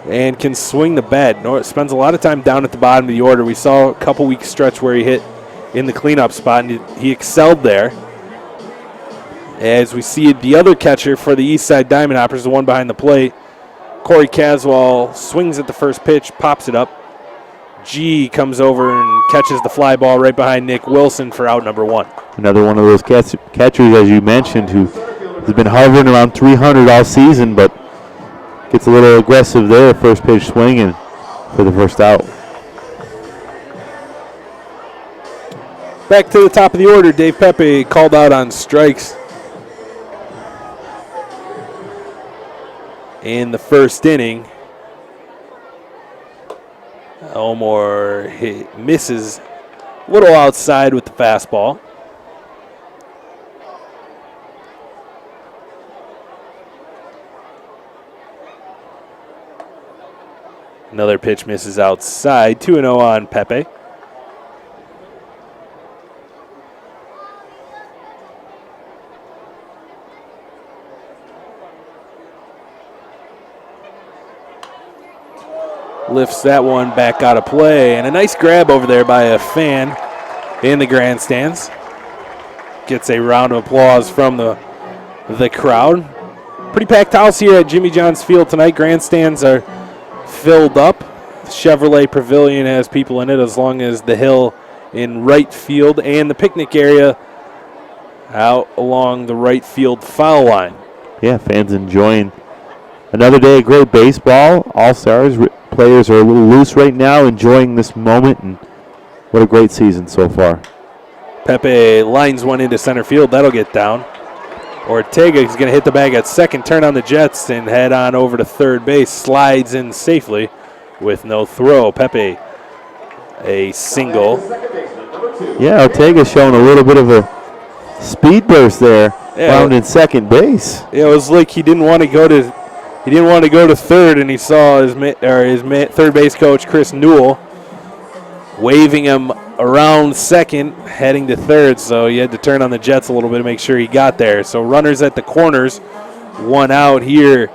and can swing the bat. Spends a lot of time down at the bottom of the order. We saw a couple week stretch where he hit in the cleanup spot, and he excelled there. As we see the other catcher for the East Side Diamond Hoppers, the one behind the plate, Corey Caswell, swings at the first pitch, pops it up. G comes over and catches the fly ball right behind Nick Wilson for out number 1. Another one of those catchers, as you mentioned, who has been hovering around 300 all season, but gets a little aggressive there, first pitch swinging for the first out. Back to the top of the order, Dave Pepe called out on strikes in the first inning. Elmore misses a little outside with the fastball. Another pitch misses outside. 2-0 on Pepe. Lifts that one back out of play. And a nice grab over there by a fan in the grandstands. Gets a round of applause from the crowd. Pretty packed house here at Jimmy John's Field tonight. Grandstands are filled up. The Chevrolet Pavilion has people in it, as long as the hill in right field and the picnic area out along the right field foul line. Yeah, fans enjoying another day of great baseball. All-Stars players are a little loose right now, enjoying this moment, and what a great season so far. Pepe lines one into center field. That'll get down. Ortega is going to hit the bag at second, turn on the Jets, and head on over to third base. Slides in safely with no throw. Pepe, a single. Yeah, Ortega's showing a little bit of a speed burst there, found in second base. It was like he didn't want to go to third, and he saw his third base coach Chris Newell waving him around second, heading to third, so he had to turn on the Jets a little bit to make sure he got there. So runners at the corners, one out here.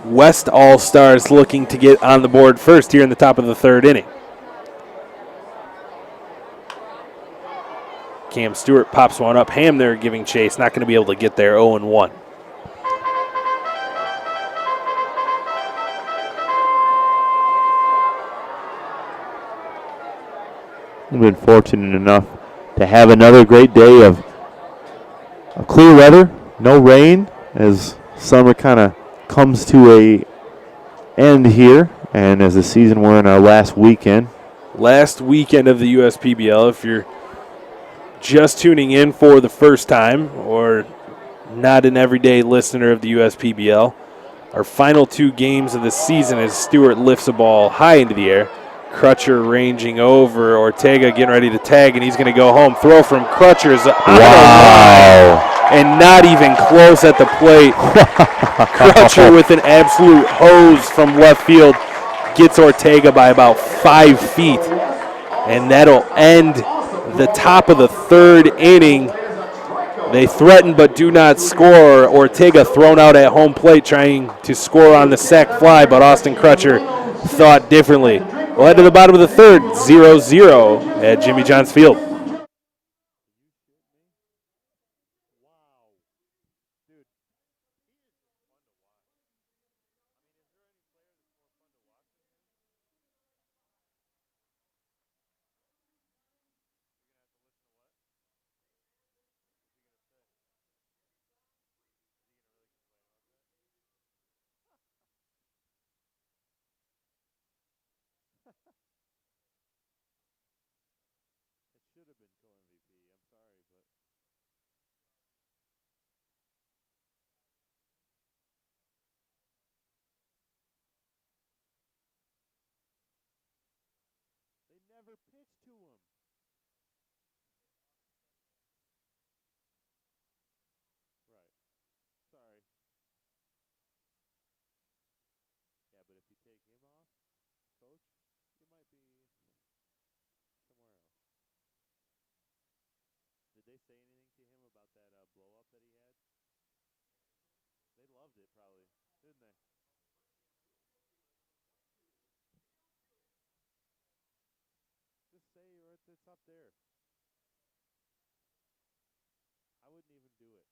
West All-Stars looking to get on the board first here in the top of the third inning. Cam Stewart pops one up. Ham there giving chase. Not going to be able to get there. 0-1. We've been fortunate enough to have another great day of clear weather, no rain, as summer kind of comes to a end here, and as the season, we're in our last weekend. Last weekend of the USPBL. If you're just tuning in for the first time or not an everyday listener of the USPBL, our final two games of the season as Stewart lifts a ball high into the air. Crutcher ranging over, Ortega getting ready to tag, and he's going to go home. Throw from Crutcher is out of line and not even close at the plate. Crutcher with an absolute hose from left field gets Ortega by about 5 feet, and that'll end the top of the third inning. They threaten but do not score. Ortega thrown out at home plate trying to score on the sac fly, but Austin Crutcher thought differently. We'll head to the bottom of the third, 0-0 at Jimmy John's Field. Should have been co-MVP. I'm sorry, but they never pitched to him. Right. Sorry. Yeah, but if you take him off, coach, you might be somewhere else. Did they say anything to him about that blow up that he had? They loved it, probably, didn't they? Just say it's up there. I wouldn't even do it.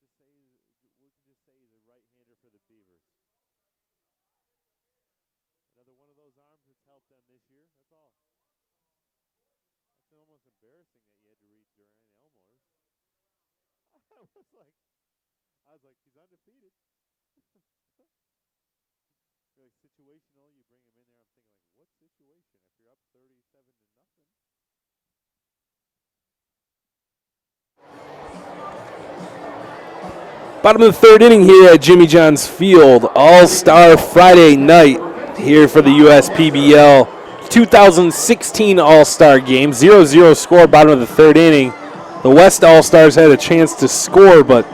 Just say we can just say he's a right-hander for the Beavers. Another one of those arms that's helped them this year. That's all. It's almost embarrassing that you had to read Duran Elmore's. I was like, he's undefeated. Like situational, you bring him in there. I'm thinking like, what situation? If you're up 37-0. Bottom of the third inning here at Jimmy John's Field. All-Star Friday night here for the USPBL 2016 All-Star Game. 0-0 score, bottom of the third inning. The West All-Stars had a chance to score, but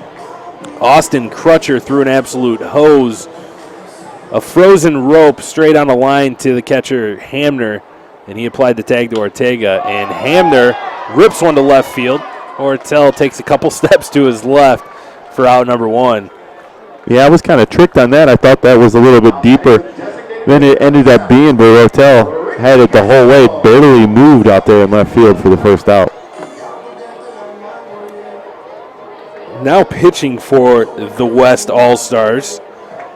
Austin Crutcher threw an absolute hose. A frozen rope straight on the line to the catcher, Hamner, and he applied the tag to Ortega. And Hamner rips one to left field. Ortel takes a couple steps to his left for out number one. Yeah, I was kind of tricked on that. I thought that was a little bit deeper than it ended up being, but Ortel had it the whole way, barely moved out there in left field for the first out. Now pitching for the West All-Stars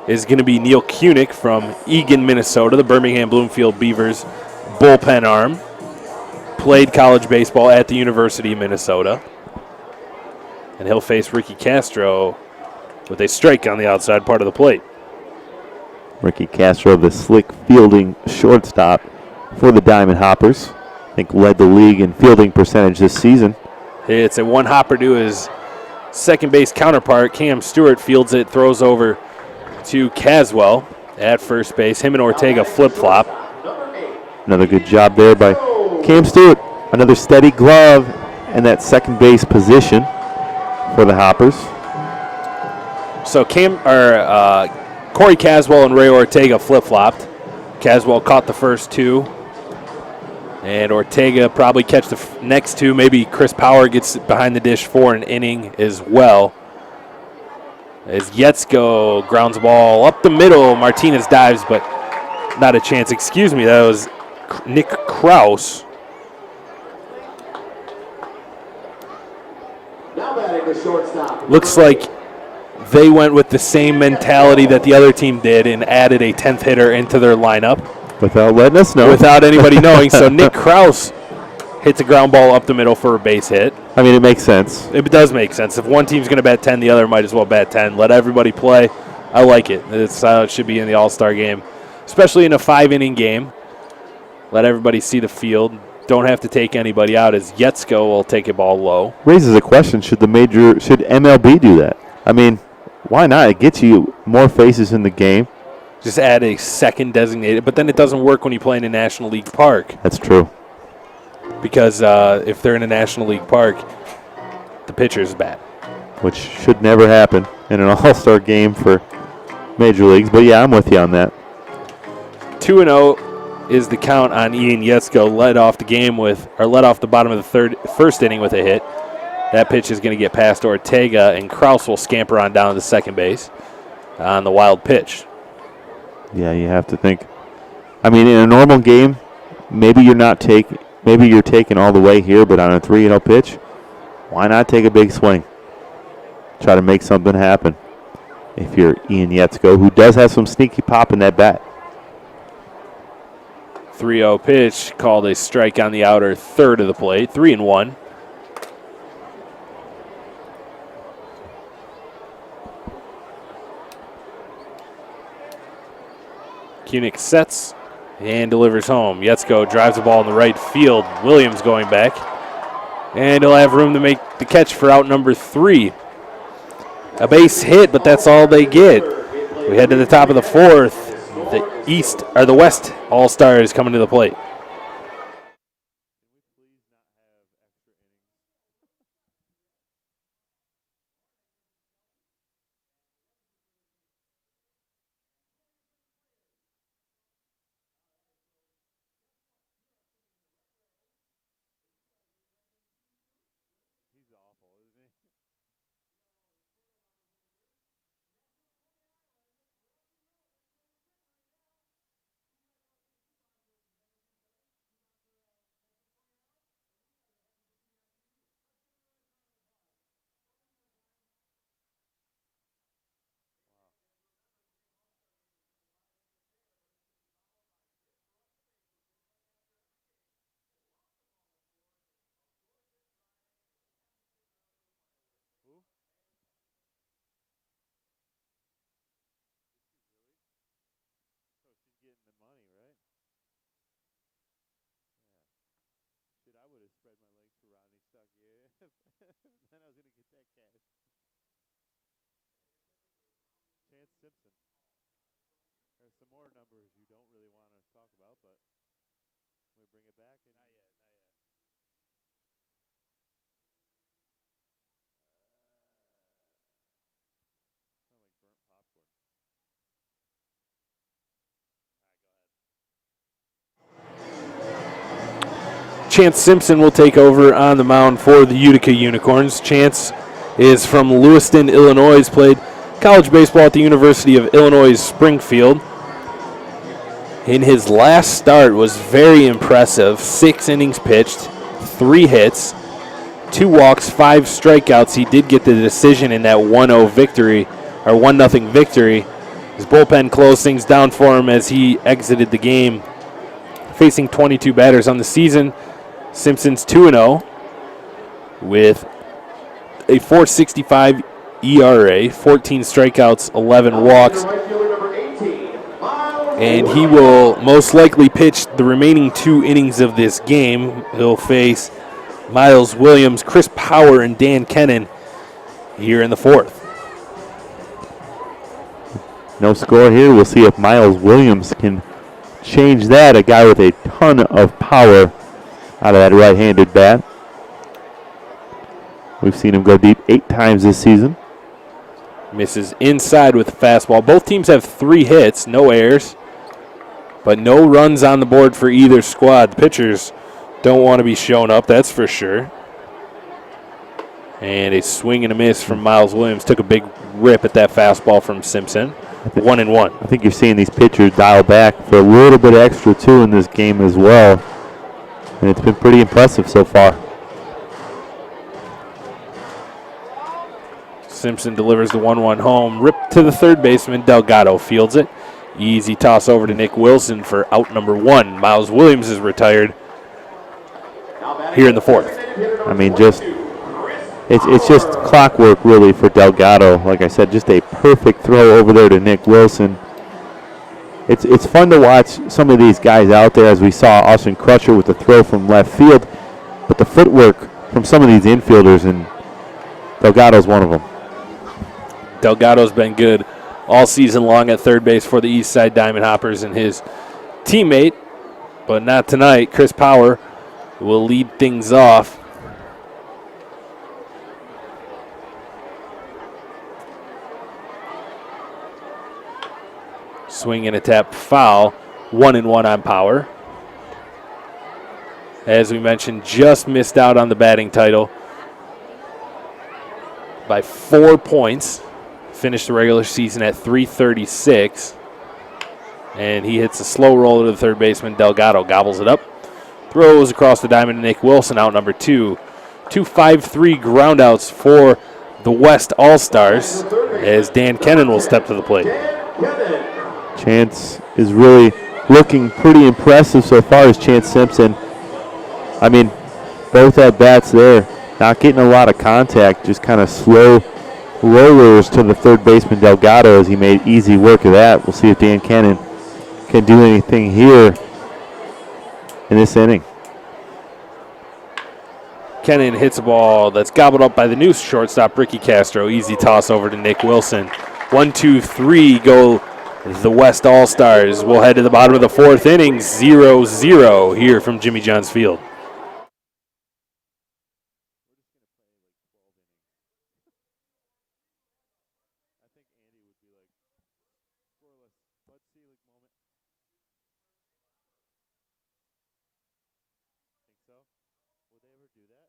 is going to be Neil Kunick from Eagan, Minnesota, the Birmingham Bloomfield Beavers bullpen arm. Played college baseball at the University of Minnesota. And he'll face Ricky Castro with a strike on the outside part of the plate. Ricky Castro, the slick fielding shortstop for the Diamond Hoppers. I think led the league in fielding percentage this season. It's a one hopper to his second base counterpart. Cam Stewart fields it, throws over to Caswell at first base. Him and Ortega flip-flop. Another good job there by Cam Stewart. Another steady glove in that second base position for the Hoppers. So Corey Caswell and Ray Ortega flip-flopped. Caswell caught the first two, and Ortega probably catch the next two. Maybe Chris Power gets behind the dish for an inning as well. As Yetzko grounds the ball up the middle, Martinez dives, but not a chance. Excuse me, that was Nick Kraus. Looks like they went with the same mentality that the other team did and added a 10th hitter into their lineup. Without letting us know. Without anybody knowing. So Nick Kraus hits a ground ball up the middle for a base hit. I mean, it makes sense. It does make sense. If one team's going to bat 10, the other might as well bat 10. Let everybody play. I like it. It's how it should be in the All-Star game, especially in a 5-inning game. Let everybody see the field. Don't have to take anybody out, as Yetzko will take a ball low. Raises a question, should MLB do that? I mean, why not? It gets you more faces in the game. Just add a second designated, but then it doesn't work when you play in a National League park. That's true. Because if they're in a National League park, the pitcher's bat. Which should never happen in an All-Star game for Major Leagues. But, yeah, I'm with you on that. 2-0 is the count on Ian Yetzko. Led off the bottom of the first inning with a hit. That pitch is going to get past Ortega, and Kraus will scamper on down to second base on the wild pitch. Yeah, you have to think. I mean, in a normal game, maybe you're taking all the way here, but on a 3-0 pitch, why not take a big swing? Try to make something happen. If you're Ian Yetzko, who does have some sneaky pop in that bat. 3-0 pitch, called a strike on the outer third of the plate. 3-1. Kunick sets and delivers home. Yetzko drives the ball in the right field. Williams going back. And he'll have room to make the catch for out number 3. A base hit, but that's all they get. We head to the top of the fourth. The West All-Stars coming to the plate. Then I was going to get that cash. Chance Simpson. There's some more numbers you don't really want to talk about, but we bring it back. And not yet, not yet. Sound like burnt popcorn. Chance Simpson will take over on the mound for the Utica Unicorns. Chance is from Lewiston, Illinois. He's played college baseball at the University of Illinois Springfield. In his last start was very impressive. 6 innings pitched, 3 hits, 2 walks, 5 strikeouts. He did get the decision in that 1-0 victory, or 1-0 victory. His bullpen closed things down for him as he exited the game. Facing 22 batters on the season, Simpson's 2-0 with a .465 ERA, 14 strikeouts, 11 walks. And he will most likely pitch the remaining 2 innings of this game. He'll face Miles Williams, Chris Power, and Dan Kennan here in the 4th. No score here. We'll see if Miles Williams can change that. A guy with a ton of power out of that right-handed bat. We've seen him go deep 8 times this season. Misses inside with the fastball. Both teams have 3 hits, no errors, but no runs on the board for either squad. The pitchers don't want to be shown up, that's for sure. And a swing and a miss from Miles Williams. Took a big rip at that fastball from Simpson. 1-1. I think you're seeing these pitchers dial back for a little bit extra, too, in this game as well. And it's been pretty impressive so far. Simpson delivers the 1-1 home. Ripped to the third baseman. Delgado fields it. Easy toss over to Nick Wilson for out number 1. Miles Williams is retired here in the 4th. I mean, it's just clockwork, really, for Delgado. Like I said, just a perfect throw over there to Nick Wilson. It's fun to watch some of these guys out there, as we saw Austin Crutcher with the throw from left field, but the footwork from some of these infielders, and Delgado's one of them. Delgado's been good all season long at third base for the East Side Diamond Hoppers and his teammate, but not tonight. Chris Power will lead things off. Swing and a tap foul. 1-1 on Power. As we mentioned, just missed out on the batting title by 4 points. Finished the regular season at .336. And he hits a slow roller to the third baseman. Delgado gobbles it up. Throws across the diamond to Nick Wilson, out number 2. 2-5-3 groundouts for the West All-Stars as Dan Kennan will step to the plate. Chance is really looking pretty impressive so far as Chance Simpson. I mean, both at bats there, not getting a lot of contact, just kind of slow rollers to the third baseman Delgado as he made easy work of that. We'll see if Dan Kennan can do anything here in this inning. Kennan hits a ball that's gobbled up by the new shortstop, Ricky Castro. Easy toss over to Nick Wilson. 1, 2, 3 go the West All-Stars. We'll head to the bottom of the 4th inning, 0-0 here from Jimmy John's Field. I think Andy would be like, scoreless, Bud Selig moment. Think so? Would they ever do that?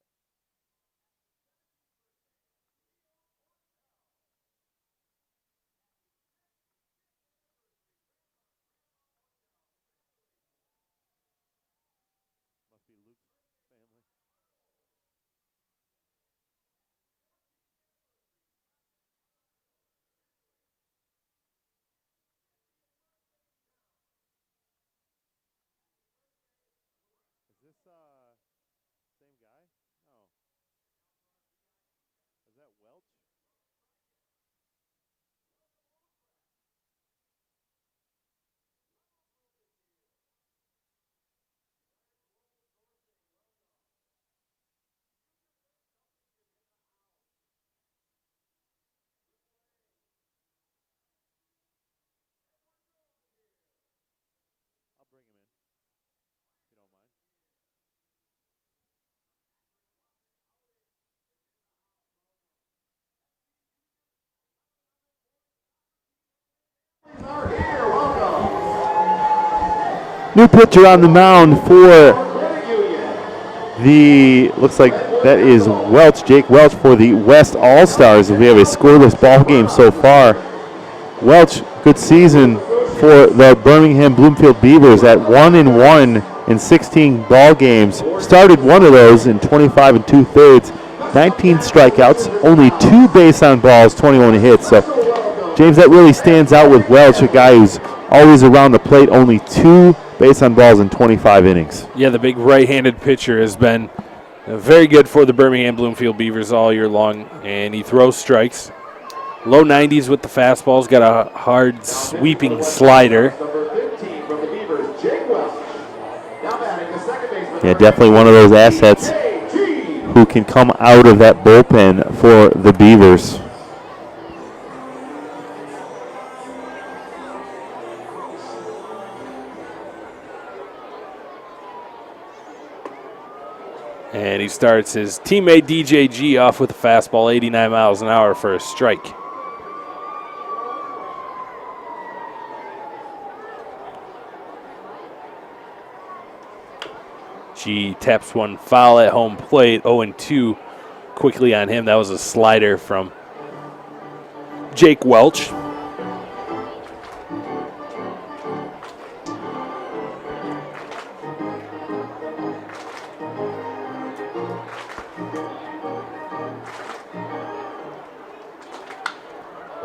Must be Luke's family. Is this same guy? No. Is that Welch? New pitcher on the mound for looks like that is Welch, Jake Welch for the West All-Stars. We have a scoreless ball game so far. Welch, good season for the Birmingham Bloomfield Beavers at 1-1 in 16 ball games. Started one of those in 25 2/3. 19 strikeouts, only 2 base on balls, 21 hits. So, James, that really stands out with Welch, a guy who's always around the plate, only 2 base on balls in 25 innings. Yeah, the big right-handed pitcher has been very good for the Birmingham Bloomfield Beavers all year long, and he throws strikes. Low 90s with the fastballs, got a hard sweeping slider. Yeah, definitely one of those assets who can come out of that bullpen for the Beavers. And he starts his teammate DJG off with a fastball, 89 miles an hour for a strike. G taps one foul at home plate, 0-2 quickly on him. That was a slider from Jake Welch.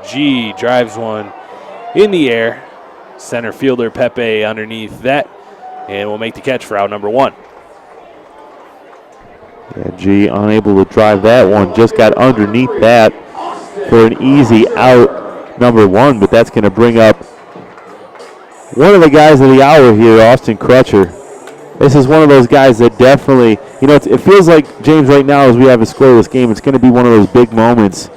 G drives one in the air. Center fielder Pepe underneath that, and will make the catch for out number 1. Yeah, G unable to drive that one. Just got underneath that for an easy out number 1, but that's going to bring up one of the guys of the hour here, Austin Crutcher. This is one of those guys that definitely, it feels like, James, right now as we have a scoreless game, it's going to be one of those big moments.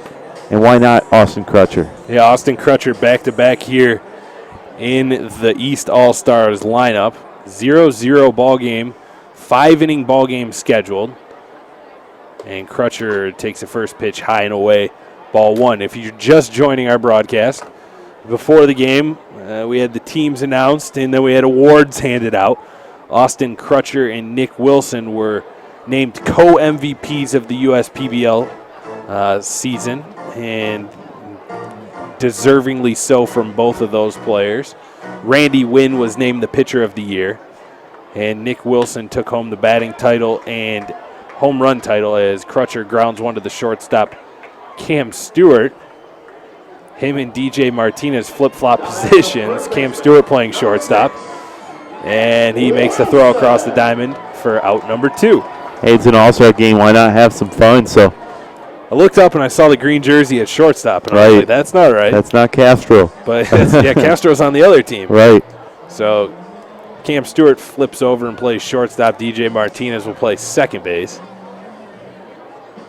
And why not Austin Crutcher? Yeah, Austin Crutcher back-to-back here in the East All-Stars lineup. 0-0 ball game, 5-inning ball game scheduled. And Crutcher takes the first pitch high and away, ball 1. If you're just joining our broadcast, before the game, we had the teams announced, and then we had awards handed out. Austin Crutcher and Nick Wilson were named co-MVPs of the USPBL season, and deservingly so from both of those players. Randy Wynn was named the pitcher of the year, and Nick Wilson took home the batting title and home run title as Crutcher grounds one to the shortstop, Cam Stewart. Him and DJ Martinez flip-flop positions. Cam Stewart playing shortstop, and he makes the throw across the diamond for out number 2. Hey, it's an all-star game. Why not have some fun? So I looked up and I saw the green jersey at shortstop, and I was like, that's not right. That's not Castro. But, Castro's on the other team. Right. So Cam Stewart flips over and plays shortstop. DJ Martinez will play second base.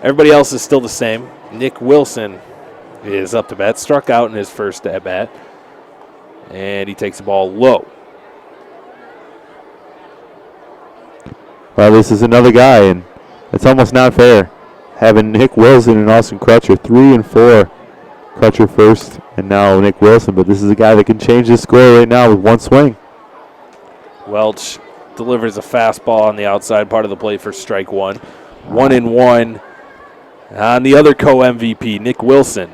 Everybody else is still the same. Nick Wilson is up to bat, struck out in his first at-bat, and he takes the ball low. Well, this is another guy, and it's almost not fair having Nick Wilson and Austin Crutcher, 3 and 4. Crutcher first, and now Nick Wilson. But this is a guy that can change the score right now with one swing. Welch delivers a fastball on the outside part of the plate for strike 1. 1-1 on the other co-MVP, Nick Wilson.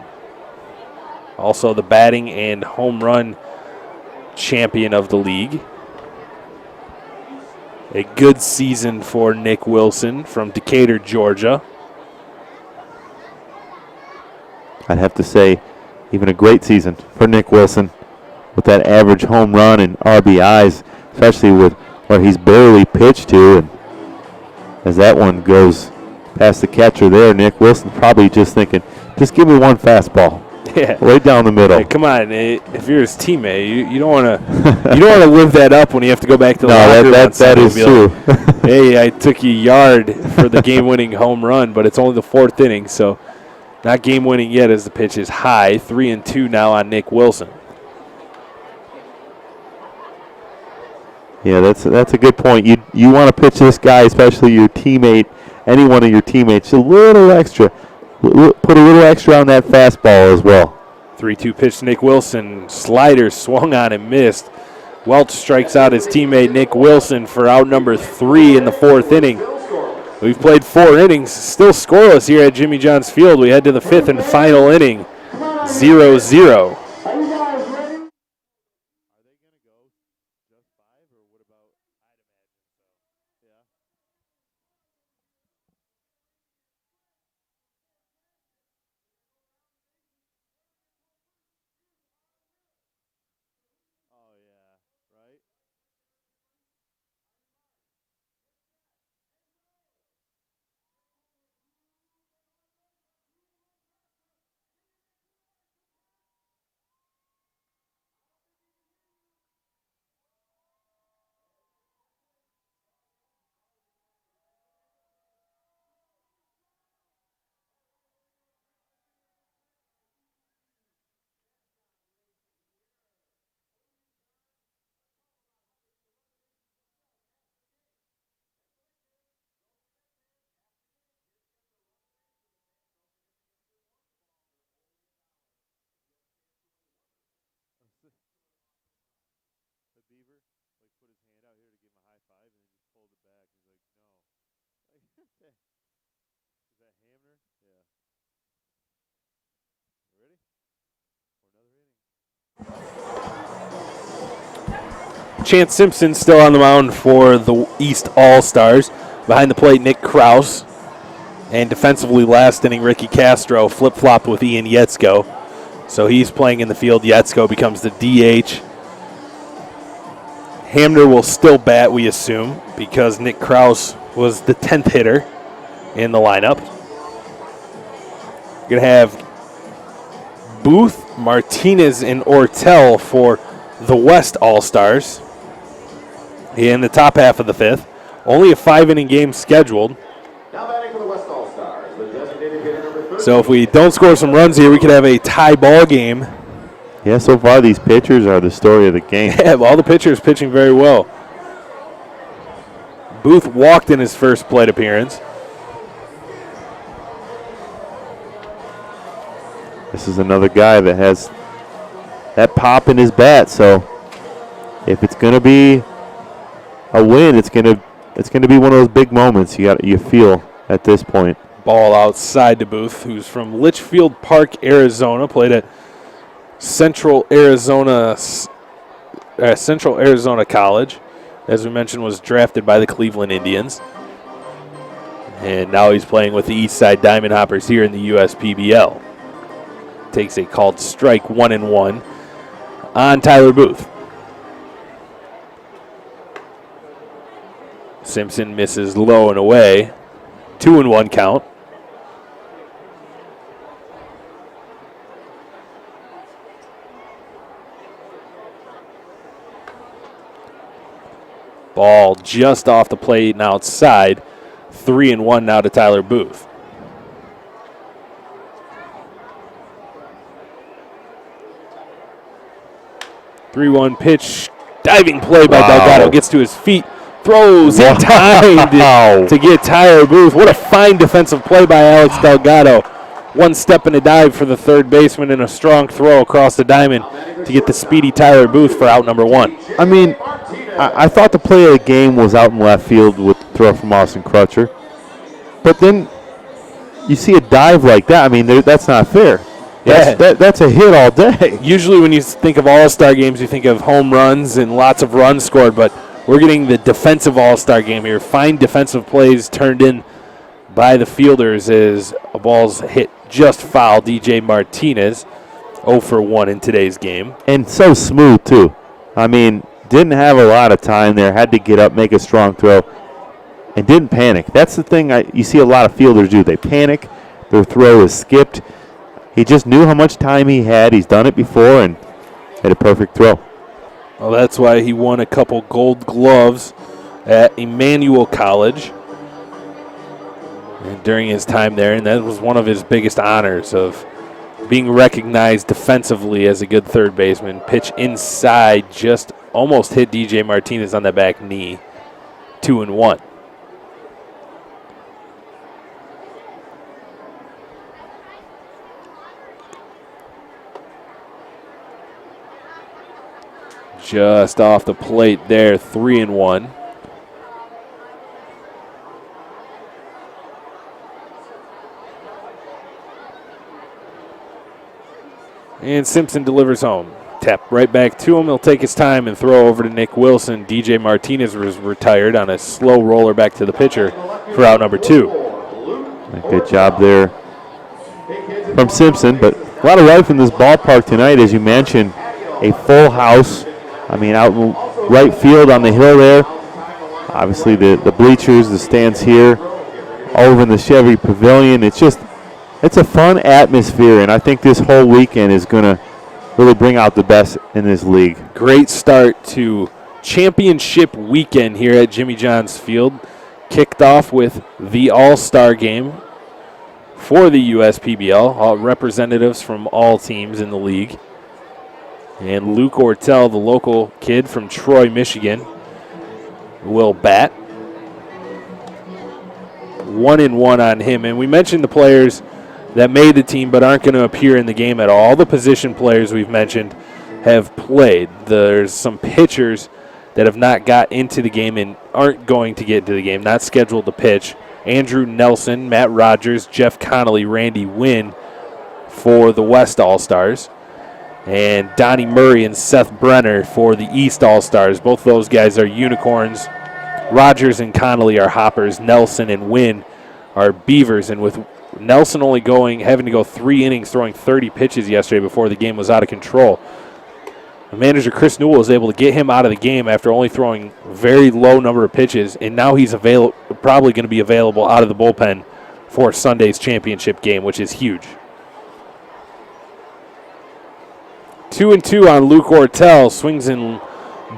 Also the batting and home run champion of the league. A good season for Nick Wilson from Decatur, Georgia. I'd have to say even a great season for Nick Wilson with that average home run and RBIs, especially with where he's barely pitched to. And as that one goes past the catcher there, Nick Wilson probably just thinking, just give me one fastball. Yeah, right down the middle. Hey, come on, if you're his teammate, you don't want to live that up when you have to go back to the locker room. That is true. Like, hey, I took you a yard for the game-winning home run, but it's only the 4th inning, so not game-winning yet as the pitch is high. 3-2 now on Nick Wilson. Yeah, that's a good point. You want to pitch this guy, especially your teammate, any one of your teammates, a little extra. Put a little extra on that fastball as well. 3-2 pitch to Nick Wilson. Slider swung on and missed. Welch strikes out his teammate Nick Wilson for out number 3 in the 4th inning. We've played 4 innings, still scoreless here at Jimmy John's Field. We head to the 5th and final inning, 0-0. Chance Simpson still on the mound for the East All-Stars. Behind the plate, Nick Kraus. And defensively last inning, Ricky Castro flip-flopped with Ian Yetzko. So he's playing in the field. Yetzko becomes the DH. Hamner will still bat, we assume, because Nick Kraus was the 10th hitter in the lineup. You're going to have Booth, Martinez, and Ortel for the West All-Stars in the top half of the 5th. Only a 5-inning game scheduled. Now batting for the West All-Stars, the designated hitter number 30. So if we don't score some runs here, we could have a tie ball game. Yeah, so far these pitchers are the story of the game. Yeah, all the pitchers pitching very well. Booth walked in his first plate appearance. This is another guy that has that pop in his bat, so if it's going to be a win, it's going to be one of those big moments you feel at this point. Ball outside to Booth, who's from Litchfield Park, Arizona, played at Central Arizona College. As we mentioned, was drafted by the Cleveland Indians. And now he's playing with the Eastside Diamond Hoppers here in the USPBL. Takes a called strike 1-1 on Tyler Booth. Simpson misses low and away. 2-1 count. Ball just off the plate and outside. 3-1 now to Tyler Booth. Three-one pitch, diving play by Delgado, gets to his feet, throws in time to get Tyler Booth. What a fine defensive play by Alex Delgado. One step and a dive for the third baseman and a strong throw across the diamond to get the speedy Tyler Booth for out number 1. I mean, I thought the play of the game was out in left field with the throw from Austin Crutcher. But then you see a dive like that. I mean, that's not fair. That's a hit all day. Usually when you think of all-star games, you think of home runs and lots of runs scored, but we're getting the defensive all-star game here. Fine defensive plays turned in by the fielders as a ball's hit just foul. DJ Martinez, 0 for 1 in today's game. And so smooth, too. I mean, didn't have a lot of time there. Had to get up, make a strong throw, and didn't panic. That's the thing you see a lot of fielders do. They panic. Their throw is skipped. He just knew how much time he had. He's done it before and had a perfect throw. Well, that's why he won a couple gold gloves at Emmanuel College and during his time there, and that was one of his biggest honors of being recognized defensively as a good third baseman. Pitch inside, just almost hit DJ Martinez on the back knee. 2-1. Just off the plate there, 3-1. And Simpson delivers home. Tap right back to him. He'll take his time and throw over to Nick Wilson. DJ Martinez was retired on a slow roller back to the pitcher for out number 2. Good job there from Simpson, but a lot of life in this ballpark tonight, as you mentioned. A full house. I mean, out in right field on the hill there. Obviously, the bleachers, the stands here, over in the Chevy Pavilion. It's a fun atmosphere, and I think this whole weekend is going to really bring out the best in this league. Great start to championship weekend here at Jimmy John's Field. Kicked off with the All-Star game for the USPBL, all representatives from all teams in the league. And Luke Ortel, the local kid from Troy, Michigan, will bat. 1-1 on him. And we mentioned the players that made the team but aren't going to appear in the game at all. The position players we've mentioned have played. There's some pitchers that have not got into the game and aren't going to get into the game, not scheduled to pitch. Andrew Nelson, Matt Rogers, Jeff Connolly, Randy Wynn for the West All-Stars. And Donnie Murray and Seth Brenner for the East All-Stars. Both those guys are unicorns. Rogers and Connolly are hoppers. Nelson and Wynn are beavers. And with Nelson only having to go 3 innings, throwing 30 pitches yesterday before the game was out of control, manager Chris Newell was able to get him out of the game after only throwing a very low number of pitches, and now he's probably going to be available out of the bullpen for Sunday's championship game, which is huge. 2-2 on Luke Ortel. Swings and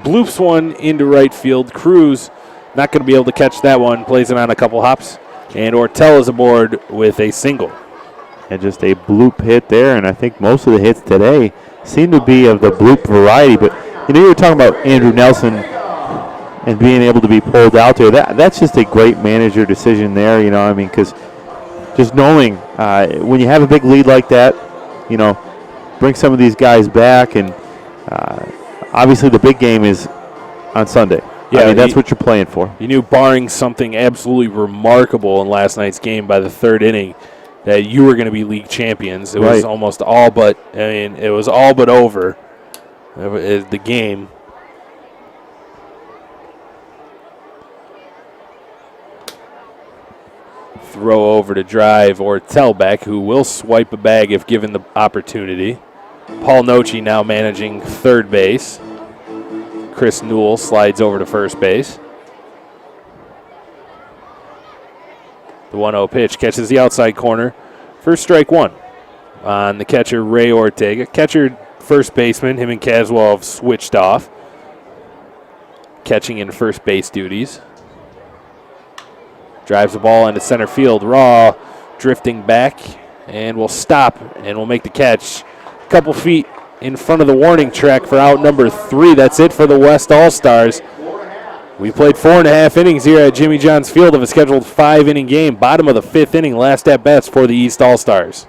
bloops one into right field. Cruz not going to be able to catch that one. Plays it on a couple hops. And Ortel is aboard with a single. And just a bloop hit there, and I think most of the hits today seem to be of the bloop variety. But, you were talking about Andrew Nelson and being able to be pulled out there. That's just a great manager decision there, because just knowing when you have a big lead like that, bring some of these guys back, and obviously the big game is on Sunday. Yeah, that's what you're playing for. You knew, barring something absolutely remarkable in last night's game by the 3rd inning, that you were going to be league champions. It was almost all but, it was all but over, the game. Throw over to drive Ortel back, who will swipe a bag if given the opportunity. Paul Nochi now managing third base. Chris Newell slides over to first base. The 1-0 pitch catches the outside corner. First strike 1 on the catcher, Ray Ortega. Catcher, first baseman, him and Caswell have switched off. Catching in first base duties. Drives the ball into center field. Raw drifting back and will stop and will make the catch. A couple feet in front of the warning track for out number 3. That's it for the West All-Stars. We played 4.5 innings here at Jimmy John's Field of a scheduled 5-inning game. Bottom of the 5th inning, last at bats for the East All-Stars.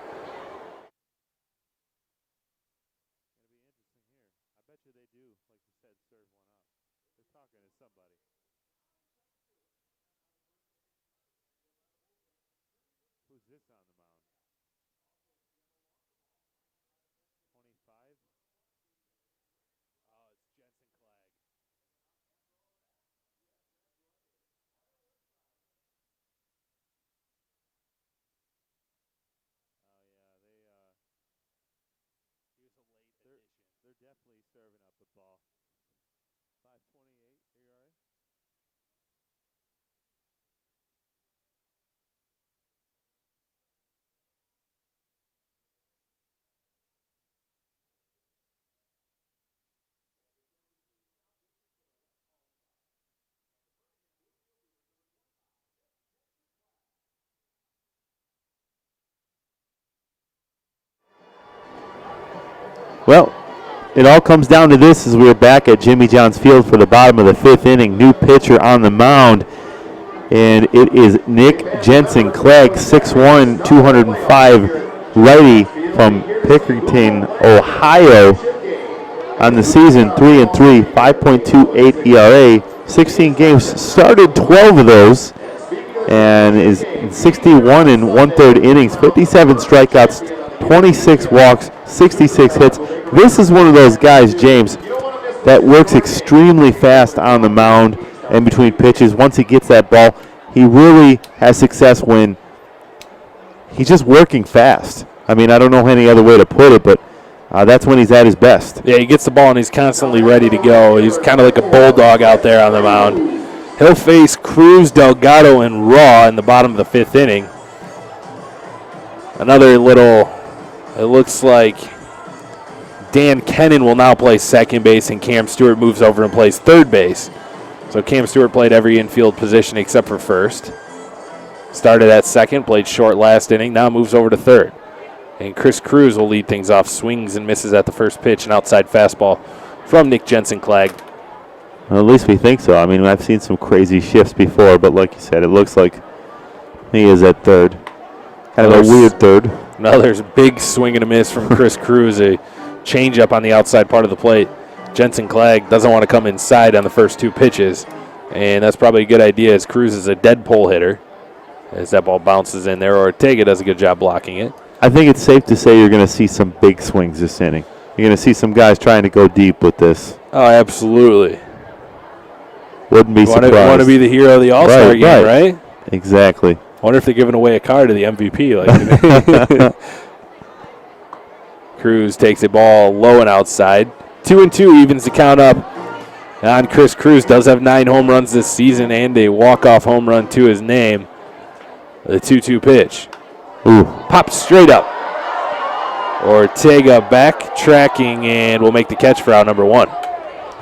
Well, it all comes down to this as we're back at Jimmy John's Field for the bottom of the 5th inning. New pitcher on the mound, and it is Nick Jensen Clegg, 6'1", 205 righty from Pickerington, Ohio. on the season, 3-3, 5.28 ERA, 16 games, started 12 of those, and is in 61 and 1/3 innings, 57 strikeouts, 26 walks, 66 hits. This is one of those guys, James, that works extremely fast on the mound in between pitches. Once he gets that ball, he really has success when he's just working fast. I mean, I don't know any other way to put it, but that's when he's at his best. Yeah, he gets the ball and he's constantly ready to go. He's kind of like a bulldog out there on the mound. He'll face Cruz, Delgado, and Raw in the bottom of the 5th inning. Another little, it looks like Dan Kennan will now play second base, and Cam Stewart moves over and plays third base. So Cam Stewart played every infield position except for first. Started at second, played short last inning, now moves over to third. And Chris Cruz will lead things off, swings and misses at the first pitch, an outside fastball from Nick Jensen-Clag. Well, at least we think so. I mean, I've seen some crazy shifts before, but like you said, it looks like he is at third. Kind of a weird third. Now there's a big swing and a miss from Chris Cruz, a changeup on the outside part of the plate. Jensen-Clag doesn't want to come inside on the first 2 pitches, and that's probably a good idea as Cruz is a dead pull hitter as that ball bounces in there. Ortega does a good job blocking it. I think it's safe to say you're going to see some big swings this inning. You're going to see some guys trying to go deep with this. Oh, absolutely. Wouldn't be surprised. Want to be the hero of the All-Star game, right? Exactly. I wonder if they're giving away a card to the MVP. Like Cruz takes a ball low and outside. 2-2 evens the count up on Chris Cruz. Does have 9 home runs this season and a walk-off home run to his name. The 2-2 pitch. Ooh. Pops straight up. Ortega backtracking and will make the catch for out number 1.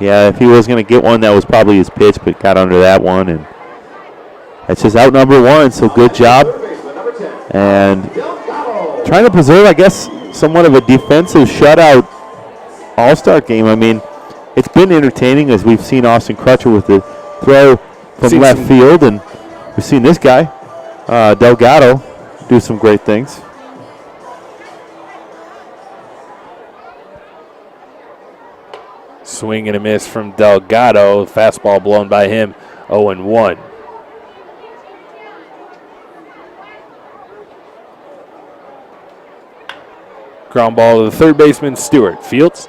Yeah, if he was going to get one, that was probably his pitch, but got under that one. And that's just out number 1, so good job. And trying to preserve, I guess, somewhat of a defensive shutout All-Star game. I mean, it's been entertaining as we've seen Austin Crutcher with the throw from left field, and we've seen this guy, Delgado, do some great things. Swing and a miss from Delgado. Fastball blown by him, 0-1. Ground ball to the third baseman, Stewart. Fields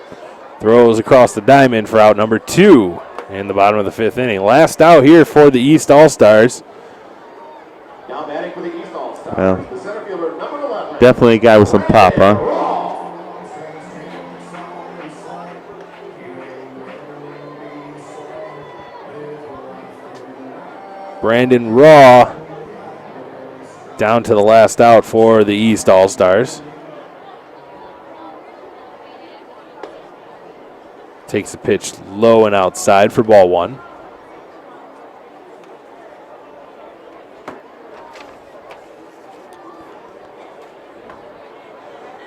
throws across the diamond for out number 2 in the bottom of the 5th inning. Last out here for the East All-Stars. Now batting for the East All-Stars, Well, the center fielder, number 11. definitely a guy with some pop, huh? Brandon Raw down to the last out for the East All-Stars. Takes the pitch low and outside for ball 1.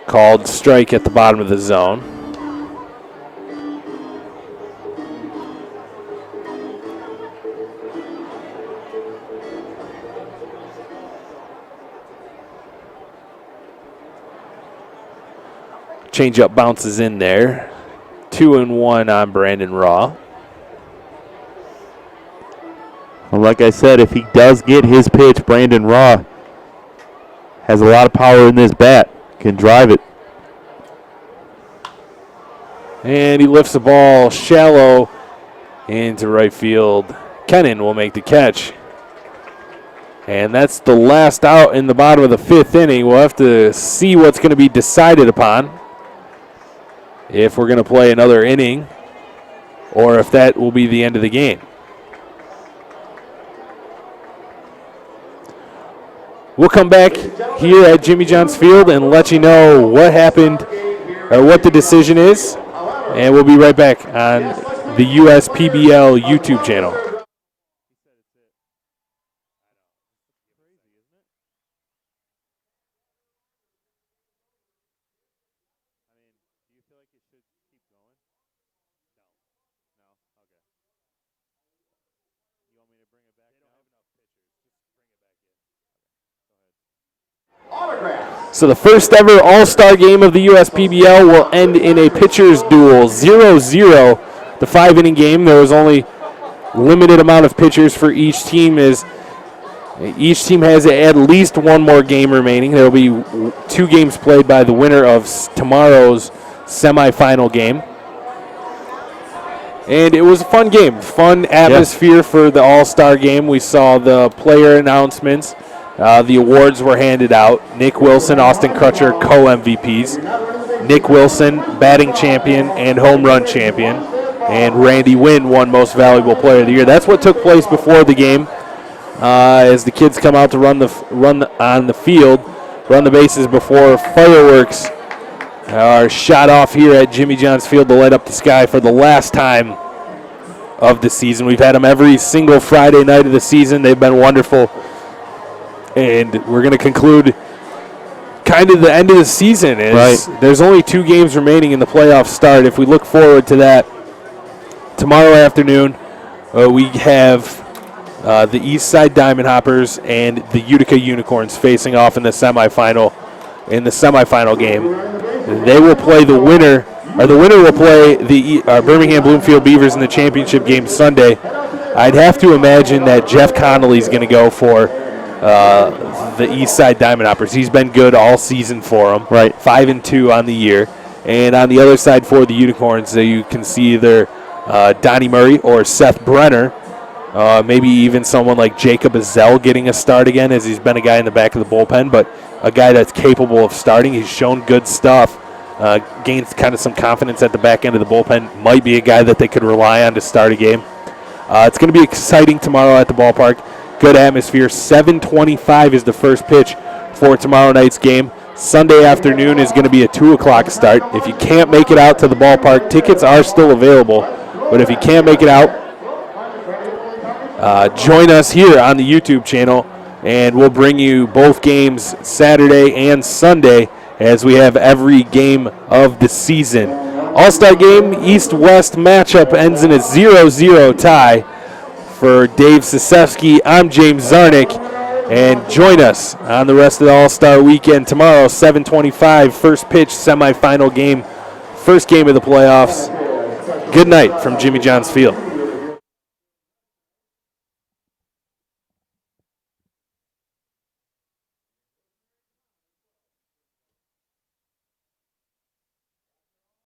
Called strike at the bottom of the zone. Changeup bounces in there. 2-1 on Brandon Raw. Well, like I said, if he does get his pitch, Brandon Raw has a lot of power in this bat. Can drive it. And he lifts the ball shallow into right field. Kennan will make the catch. And that's the last out in the bottom of the 5th inning. We'll have to see what's going to be decided upon, if we're going to play another inning or if that will be the end of the game. We'll come back here at Jimmy John's Field and let you know what happened or what the decision is. And we'll be right back on the USPBL YouTube channel. Autographs So the first ever All-Star game of the USPBL will end in a pitcher's duel, 0-0. The 5-inning game, there was only limited amount of pitchers for each team, as each team has at least one more game remaining. There will be 2 games played by the winner of tomorrow's semifinal game. And it was a fun game, fun atmosphere for the All-Star game. We saw the player announcements. The awards were handed out. Nick Wilson, Austin Crutcher, co-MVPs. Nick Wilson, batting champion and home run champion. And Randy Wynn won Most Valuable Player of the Year. That's what took place before the game, as the kids come out to run on the field, run the bases before fireworks are shot off here at Jimmy John's Field to light up the sky for the last time of the season. We've had them every single Friday night of the season. They've been wonderful. And we're going to conclude kind of the end of the season. There's only 2 games remaining in the playoff start. If we look forward to that, tomorrow afternoon we have the East Side Diamond Hoppers and the Utica Unicorns facing off in the semifinal game. They will play the winner will play the Birmingham Bloomfield Beavers in the championship game Sunday. I'd have to imagine that Jeff Connolly's going to go for the East Side Diamond Hoppers. He's been good all season for them. Right. 5-2 on the year. And on the other side for the Unicorns, you can see either Donnie Murray or Seth Brenner. Maybe even someone like Jacob Azell getting a start again, as he's been a guy in the back of the bullpen, but a guy that's capable of starting. He's shown good stuff. Gained kind of some confidence at the back end of the bullpen. Might be a guy that they could rely on to start a game. It's going to be exciting tomorrow at the ballpark. Good atmosphere. 7:25 is the first pitch for tomorrow night's game. Sunday afternoon is going to be a 2 o'clock start. If you can't make it out to the ballpark, tickets are still available. But if you can't make it out, join us here on the YouTube channel, and we'll bring you both games Saturday and Sunday as we have every game of the season. All-Star game, East-West matchup ends in a 0-0 tie. For Dave Sisevsky, I'm James Zarnick, and join us on the rest of the All-Star weekend tomorrow, 7:25, first pitch, semifinal game, first game of the playoffs. Good night from Jimmy John's Field.